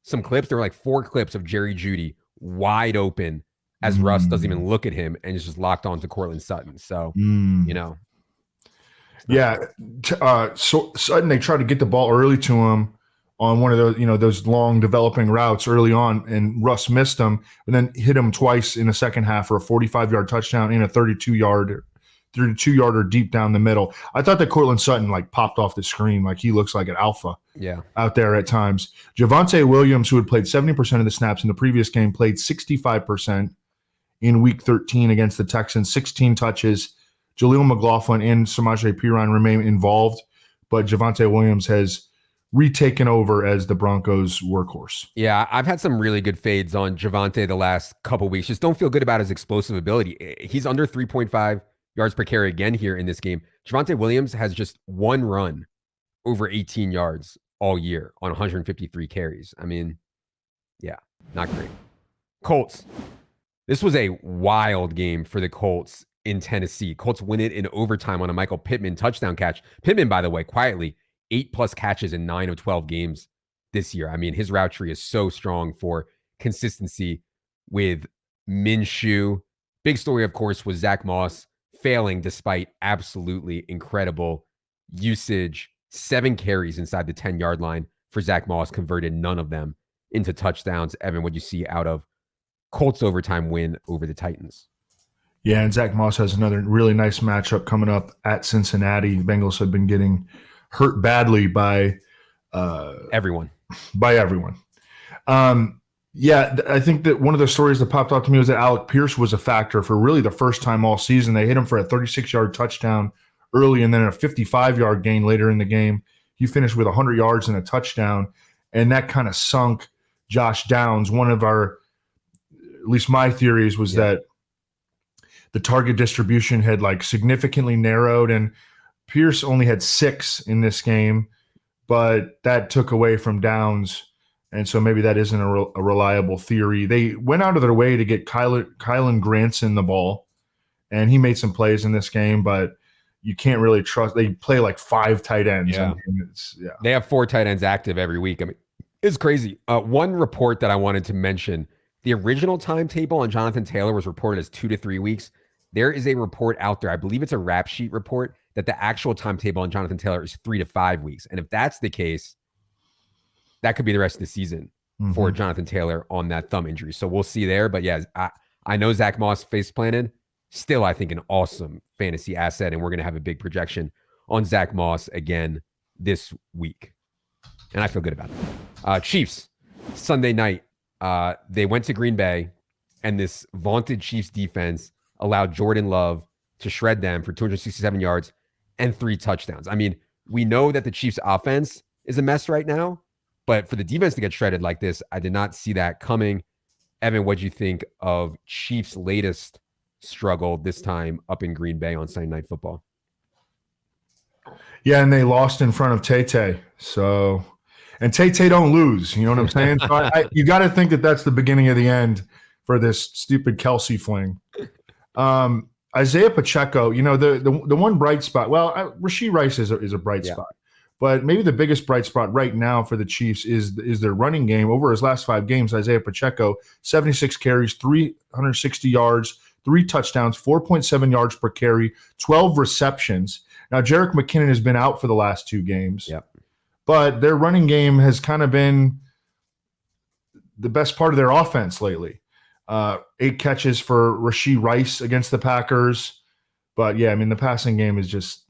some clips. There were 4 clips of Jerry Jeudy wide open as Russ doesn't even look at him and is just locked on to Cortland Sutton. So, Yeah. So Sutton, they tried to get the ball early to him on one of those, those long developing routes early on, and Russ missed them, and then hit him twice in the second half for a 45-yard touchdown and a 32-yarder deep down the middle. I thought that Cortland Sutton popped off the screen. He looks like an alpha out there at times. Javonte Williams, who had played 70% of the snaps in the previous game, played 65% in week 13 against the Texans, 16 touches. Jaleel McLaughlin and Samaje Perine remain involved, but Javonte Williams has retaken over as the Broncos' workhorse. Yeah, I've had some really good fades on Javonte the last couple weeks. Just don't feel good about his explosive ability. He's under 3.5 yards per carry again here in this game. Javonte Williams has just 1 run over 18 yards all year on 153 carries. I mean, yeah, not great. Colts. This was a wild game for the Colts in Tennessee. Colts win it in overtime on a Michael Pittman touchdown catch. Pittman, by the way, quietly 8+ catches in 9 of 12 games this year. I mean, his route tree is so strong for consistency with Minshew. Big story, of course, was Zach Moss failing despite absolutely incredible usage. 7 carries inside the 10-yard line for Zach Moss, converted none of them into touchdowns. Evan, what you see out of Colts overtime win over the Titans? Yeah, and Zach Moss has another really nice matchup coming up at Cincinnati. The Bengals have been getting hurt badly by everyone. Yeah, I think that one of the stories that popped out to me was that Alec Pierce was a factor for really the first time all season. They hit him for a 36-yard touchdown early and then a 55-yard gain later in the game. He finished with 100 yards and a touchdown, and that kind of sunk Josh Downs. One of our, at least my theories, was that the target distribution had like significantly narrowed, and Pierce only had 6 in this game, but that took away from Downs. And so maybe that isn't a reliable theory. They went out of their way to get Kylan Granson the ball, and he made some plays in this game, but you can't really trust. They play like 5 tight ends. Yeah. They have 4 tight ends active every week. I mean, it's crazy. One report that I wanted to mention, the original timetable on Jonathan Taylor was reported as 2 to 3 weeks. There is a report out there, I believe it's a rap sheet report, that the actual timetable on Jonathan Taylor is 3 to 5 weeks. And if that's the case, that could be the rest of the season for Jonathan Taylor on that thumb injury. So we'll see there. But yeah, I know Zach Moss face planted. Still, I think an awesome fantasy asset, and we're going to have a big projection on Zach Moss again this week. And I feel good about it. Chiefs, Sunday night, they went to Green Bay, and this vaunted Chiefs defense allowed Jordan Love to shred them for 267 yards and 3 touchdowns. I mean, we know that the Chiefs offense is a mess right now, but for the defense to get shredded like this, I did not see that coming. Evan, what'd you think of Chiefs' latest struggle, this time up in Green Bay on Sunday Night Football? Yeah, and they lost in front of Tay-Tay. So, and Tay-Tay don't lose. You know what I'm saying? So you got to think that that's the beginning of the end for this stupid Kelsey fling. Isaiah Pacheco, you know, the one bright spot. Well, Rashee Rice is a bright spot. But maybe the biggest bright spot right now for the Chiefs is their running game. Over his last 5 games, Isaiah Pacheco, 76 carries, 360 yards, 3 touchdowns, 4.7 yards per carry, 12 receptions. Now, Jerick McKinnon has been out for the last 2 games. Yep. But their running game has kind of been the best part of their offense lately. 8 catches for Rashee Rice against the Packers. But, yeah, I mean, the passing game is just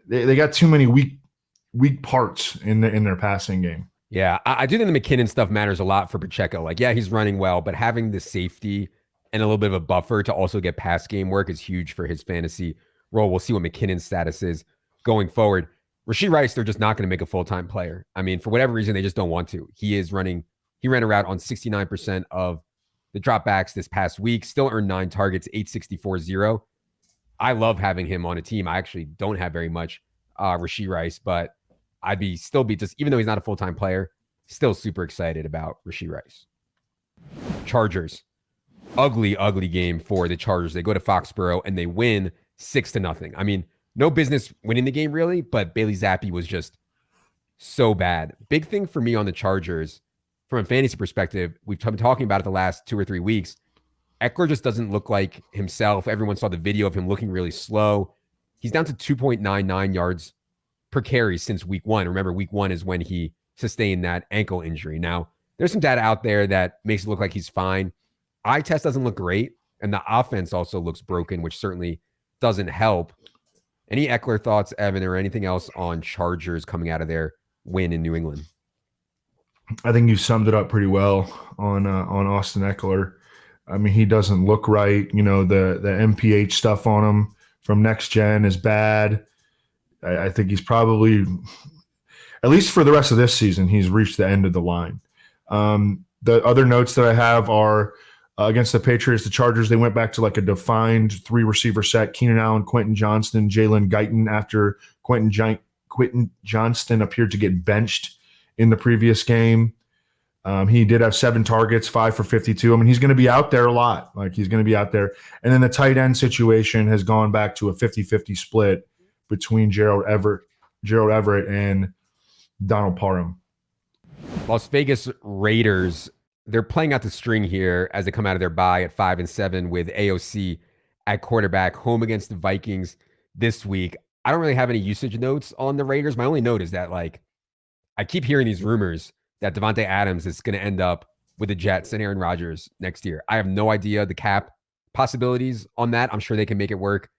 they got too many weak parts in their passing game. Yeah, I do think the McKinnon stuff matters a lot for Pacheco. Like, yeah, he's running well, but having the safety and a little bit of a buffer to also get pass game work is huge for his fantasy role. We'll see what McKinnon's status is going forward. Rashee Rice, they're just not going to make a full-time player. I mean, for whatever reason, they just don't want to. He ran a route on 69% of the dropbacks this past week, still earned 9 targets, 864-0. I love having him on a team. I actually don't have very much Rashee Rice, but I'd still be just, even though he's not a full-time player, still super excited about Rashee Rice. Chargers. Ugly game for the Chargers. They go to Foxborough and they win 6-0. I mean, no business winning the game really, but Bailey Zappi was just so bad. Big thing for me on the Chargers, from a fantasy perspective, we've been talking about it the last 2 or 3 weeks. Eckler just doesn't look like himself. Everyone saw the video of him looking really slow. He's down to 2.99 yards per carry since week 1. Remember, week 1 is when he sustained that ankle injury. Now, there's some data out there that makes it look like he's fine. Eye test doesn't look great, and the offense also looks broken, which certainly doesn't help. Any Eckler thoughts, Evan, or anything else on Chargers coming out of their win in New England? I think you summed it up pretty well on Austin Eckler. I mean, he doesn't look right. You know, the MPH stuff on him from Next Gen is bad. I think he's probably, at least for the rest of this season, he's reached the end of the line. The other notes that I have are against the Patriots, the Chargers, they went back to like a defined 3-receiver set. Keenan Allen, Quentin Johnston, Jalen Guyton, after Quentin Johnston appeared to get benched in the previous game. He did have 7 targets, 5 for 52. I mean, he's going to be out there a lot. Like, he's going to be out there. And then the tight end situation has gone back to a 50-50 split between Gerald Everett Gerald Everett, and Donald Parham. Las Vegas Raiders, they're playing out the string here as they come out of their bye at 5-7 with AOC at quarterback, home against the Vikings this week. I don't really have any usage notes on the Raiders. My only note is that, like, I keep hearing these rumors that Devontae Adams is going to end up with the Jets and Aaron Rodgers next year. I have no idea the cap possibilities on that. I'm sure they can make it work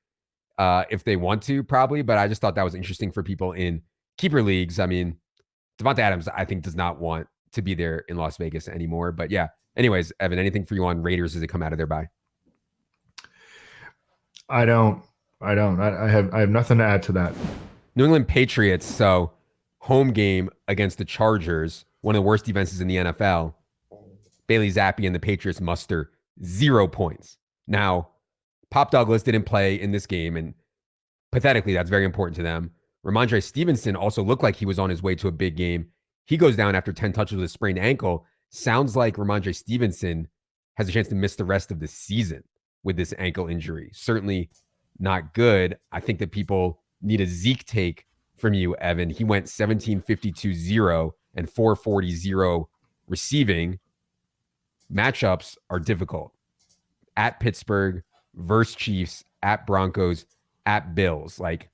if they want to, probably, but I just thought that was interesting for people in keeper leagues. I mean, Devontae Adams, I think, does not want to be there in Las Vegas anymore. But yeah, anyways, Evan, anything for you on Raiders as they come out of their bye? I don't. I have nothing to add to that. New England Patriots, so home game against the Chargers, one of the worst defenses in the NFL. Bailey Zappi and the Patriots muster 0 points. Now, Pop Douglas didn't play in this game, and pathetically, that's very important to them. Ramondre Stevenson also looked like he was on his way to a big game. He goes down after 10 touches with a sprained ankle. Sounds like Ramondre Stevenson has a chance to miss the rest of the season with this ankle injury. Certainly not good. I think that people need a Zeke take from you, Evan. He went 17-52-0 and 440-0 receiving. Matchups are difficult. At Pittsburgh, versus Chiefs, at Broncos, at Bills. Like,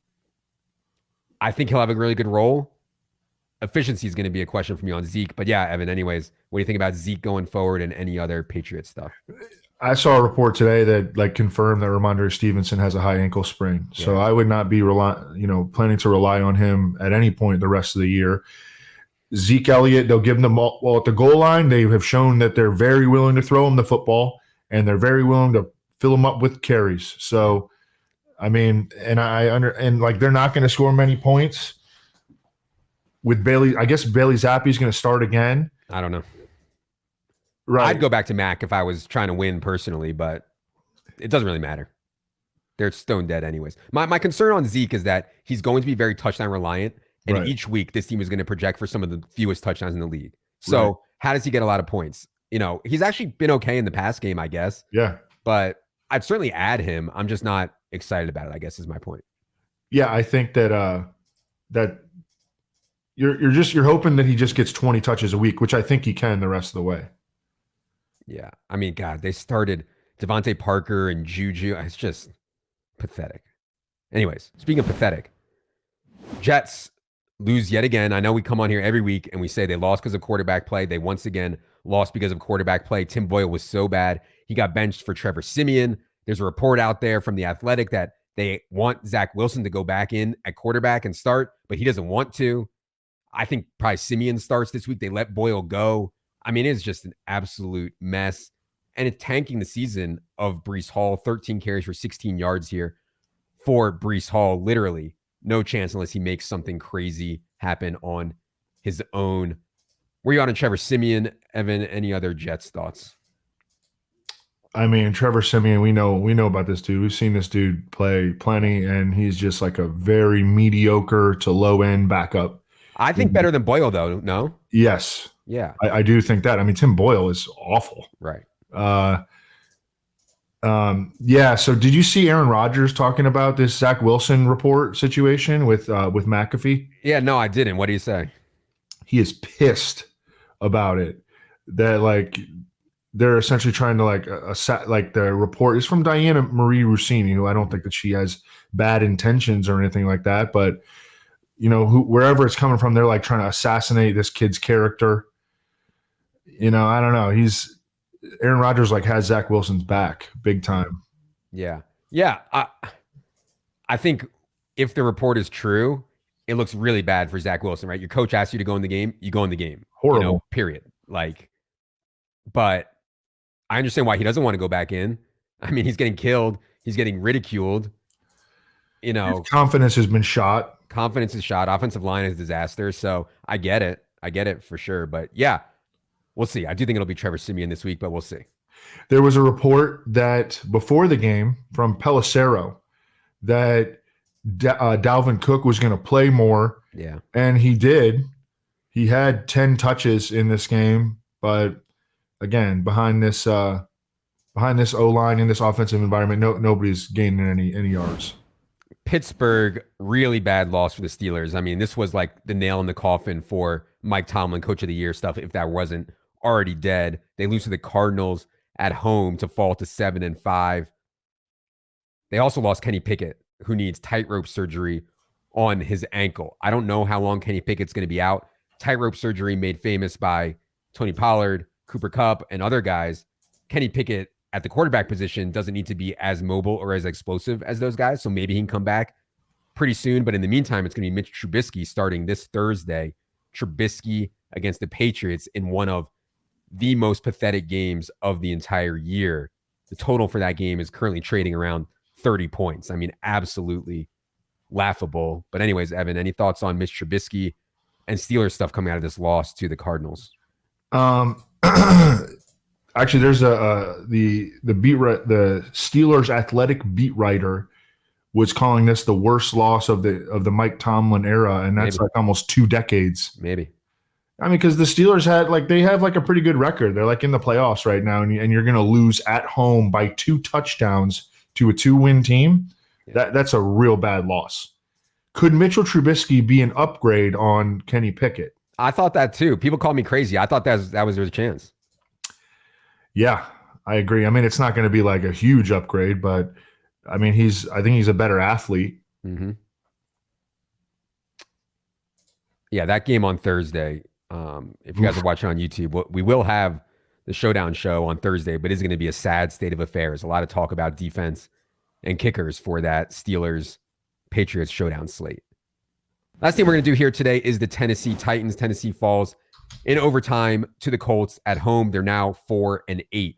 I think he'll have a really good role. Efficiency is going to be a question for me on Zeke. But yeah, Evan, anyways, what do you think about Zeke going forward and any other Patriots stuff? I saw a report today that confirmed that Ramondre Stevenson has a high ankle sprain. Yeah. So I would not be planning to rely on him at any point the rest of the year. Zeke Elliott, they'll give him the ball. Well, at the goal line, they have shown that they're very willing to throw him the football, and they're very willing to fill him up with carries. So, I mean, and they're not going to score many points with Bailey. I guess Bailey Zappi is going to start again. I don't know. Right. I'd go back to Mac if I was trying to win personally, but it doesn't really matter. They're stone dead anyways. My concern on Zeke is that he's going to be very touchdown reliant, and right. Each week this team is going to project for some of the fewest touchdowns in the league. So right. How does he get a lot of points? He's actually been okay in the pass game, I guess. Yeah. But I'd certainly add him. I'm just not excited about it, I guess is my point. Yeah, I think that that you're hoping that he just gets 20 touches a week, which I think he can the rest of the way. Yeah. I mean, God, they started Devontae Parker and Juju. It's just pathetic. Anyways, speaking of pathetic, Jets lose yet again. I know we come on here every week and we say they lost because of quarterback play. They once again lost because of quarterback play. Tim Boyle was so bad. He got benched for Trevor Siemian. There's a report out there from The Athletic that they want Zach Wilson to go back in at quarterback and start, but he doesn't want to. I think probably Siemian starts this week. They let Boyle go. I mean, it's just an absolute mess. And it's tanking the season of Breece Hall. 13 carries for 16 yards here for Breece Hall. Literally no chance unless he makes something crazy happen on his own. Were you on Trevor Siemian, Evan? Any other Jets thoughts? I mean, Trevor Siemian, we know about this dude. We've seen this dude play plenty, and he's just like a very mediocre to low-end backup. I think better than Boyle, though, no? Yes. Yeah. I do think that. I mean, Tim Boyle is awful. Right. Yeah. So did you see Aaron Rodgers talking about this Zach Wilson report situation with McAfee? Yeah, no, I didn't. What do you say? He is pissed about it. That they're essentially trying to the report is from Diana Marie Rossini, who I don't think that she has bad intentions or anything like that, but wherever it's coming from, they're like trying to assassinate this kid's character. I don't know. Aaron Rodgers has Zach Wilson's back big time. Yeah. Yeah. I think if the report is true, it looks really bad for Zach Wilson, right? Your coach asks you to go in the game, you go in the game. Horrible. Period. But I understand why he doesn't want to go back in. I mean, he's getting killed. He's getting ridiculed. His confidence has been shot. Confidence is shot. Offensive line is disaster. So I get it. I get it for sure. But yeah, we'll see. I do think it'll be Trevor Siemian this week, but we'll see. There was a report that before the game from Pelissero that Dalvin Cook was going to play more. Yeah. And he did. He had 10 touches in this game. But again, behind this O-line in this offensive environment, nobody's gaining any yards. Pittsburgh, really bad loss for the Steelers. I mean, this was like the nail in the coffin for Mike Tomlin, Coach of the Year stuff, if that wasn't already dead. They lose to the Cardinals at home to fall to 7-5. They also lost Kenny Pickett, who needs tightrope surgery on his ankle. I don't know how long Kenny Pickett's going to be out. Tightrope surgery made famous by Tony Pollard, Cooper Kupp, and other guys. Kenny Pickett at the quarterback position doesn't need to be as mobile or as explosive as those guys, so maybe he can come back pretty soon. But in the meantime, it's going to be Mitch Trubisky starting this Thursday. Trubisky against the Patriots in one of the most pathetic games of the entire year. The total for that game is currently trading around 30 points. I mean, absolutely laughable. But anyways, Evan, any thoughts on Mitch Trubisky and Steelers stuff coming out of this loss to the Cardinals? Actually, there's the Steelers athletic beat writer was calling this the worst loss of the Mike Tomlin era, and that's like almost 2 decades. Maybe. I mean, because the Steelers they have a pretty good record. They're like in the playoffs right now, and you're going to lose at home by 2 touchdowns to a 2-win team. Yeah. That's a real bad loss. Could Mitchell Trubisky be an upgrade on Kenny Pickett? I thought that too. People call me crazy. I thought that was their chance. Yeah, I agree. I mean, it's not going to be like a huge upgrade, but I mean, I think he's a better athlete. Mm-hmm. Yeah, that game on Thursday. If you guys are watching on YouTube, we will have the Showdown show on Thursday, but it's going to be a sad state of affairs. A lot of talk about defense and kickers for that Steelers Patriots Showdown slate. Last thing we're going to do here today is the Tennessee Titans. Tennessee falls in overtime to the Colts at home. They're now 4-8.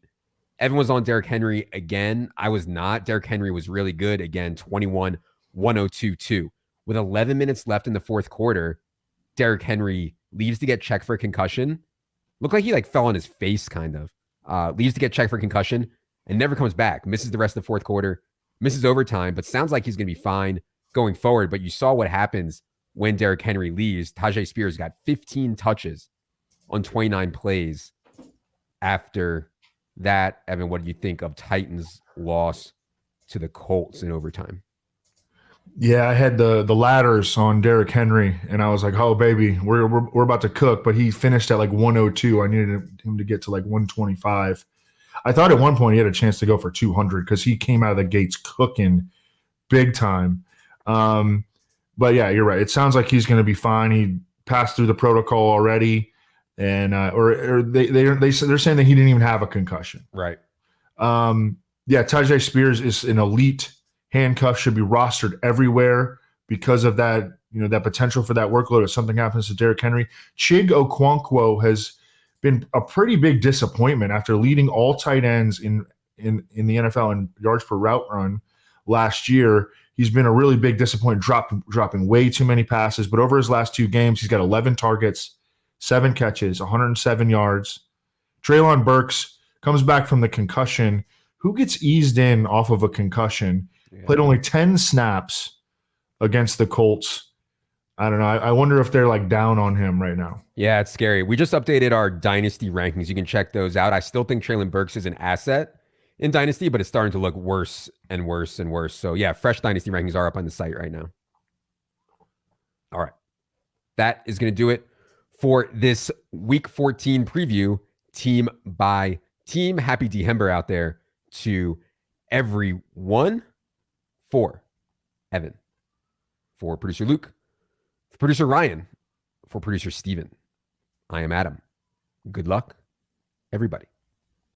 Evan was on Derrick Henry again. I was not. Derrick Henry was really good again, 21-102-2. With 11 minutes left in the fourth quarter, Derrick Henry leaves to get checked for a concussion. Looked like he fell on his face, kind of. Leaves to get checked for concussion and never comes back. Misses the rest of the fourth quarter. Misses overtime, but sounds like he's going to be fine going forward. But you saw what happens when Derrick Henry leaves. Tajay Spears got 15 touches on 29 plays. After that, Evan, what do you think of Titans' loss to the Colts in overtime? Yeah, I had the ladders on Derrick Henry, and I was like, "Oh, baby, we're about to cook." But he finished at 102. I needed him to get to 125. I thought at one point he had a chance to go for 200 because he came out of the gates cooking big time. But yeah, you're right. It sounds like he's going to be fine. He passed through the protocol already, and they're saying that he didn't even have a concussion. Right. Yeah, Tajay Spears is an elite handcuff, should be rostered everywhere because of that. That potential for that workload if something happens to Derrick Henry. Chig Okonkwo has been a pretty big disappointment after leading all tight ends in the NFL in yards per route run last year. He's been a really big disappointment, dropping way too many passes. But over his last 2 games, he's got 11 targets, 7 catches, 107 yards. Treylon Burks comes back from the concussion. Who gets eased in off of a concussion? Yeah. Played only 10 snaps against the Colts. I don't know. I wonder if they're down on him right now. Yeah, it's scary. We just updated our Dynasty rankings. You can check those out. I still think Treylon Burks is an asset in Dynasty, but it's starting to look worse and worse and worse. So yeah, fresh Dynasty rankings are up on the site right now. All right. That is going to do it for this Week 14 preview, team by team. Happy December out there to everyone. For Evan, for producer Luke, for producer Ryan, for producer Steven, I am Adam. Good luck, everybody.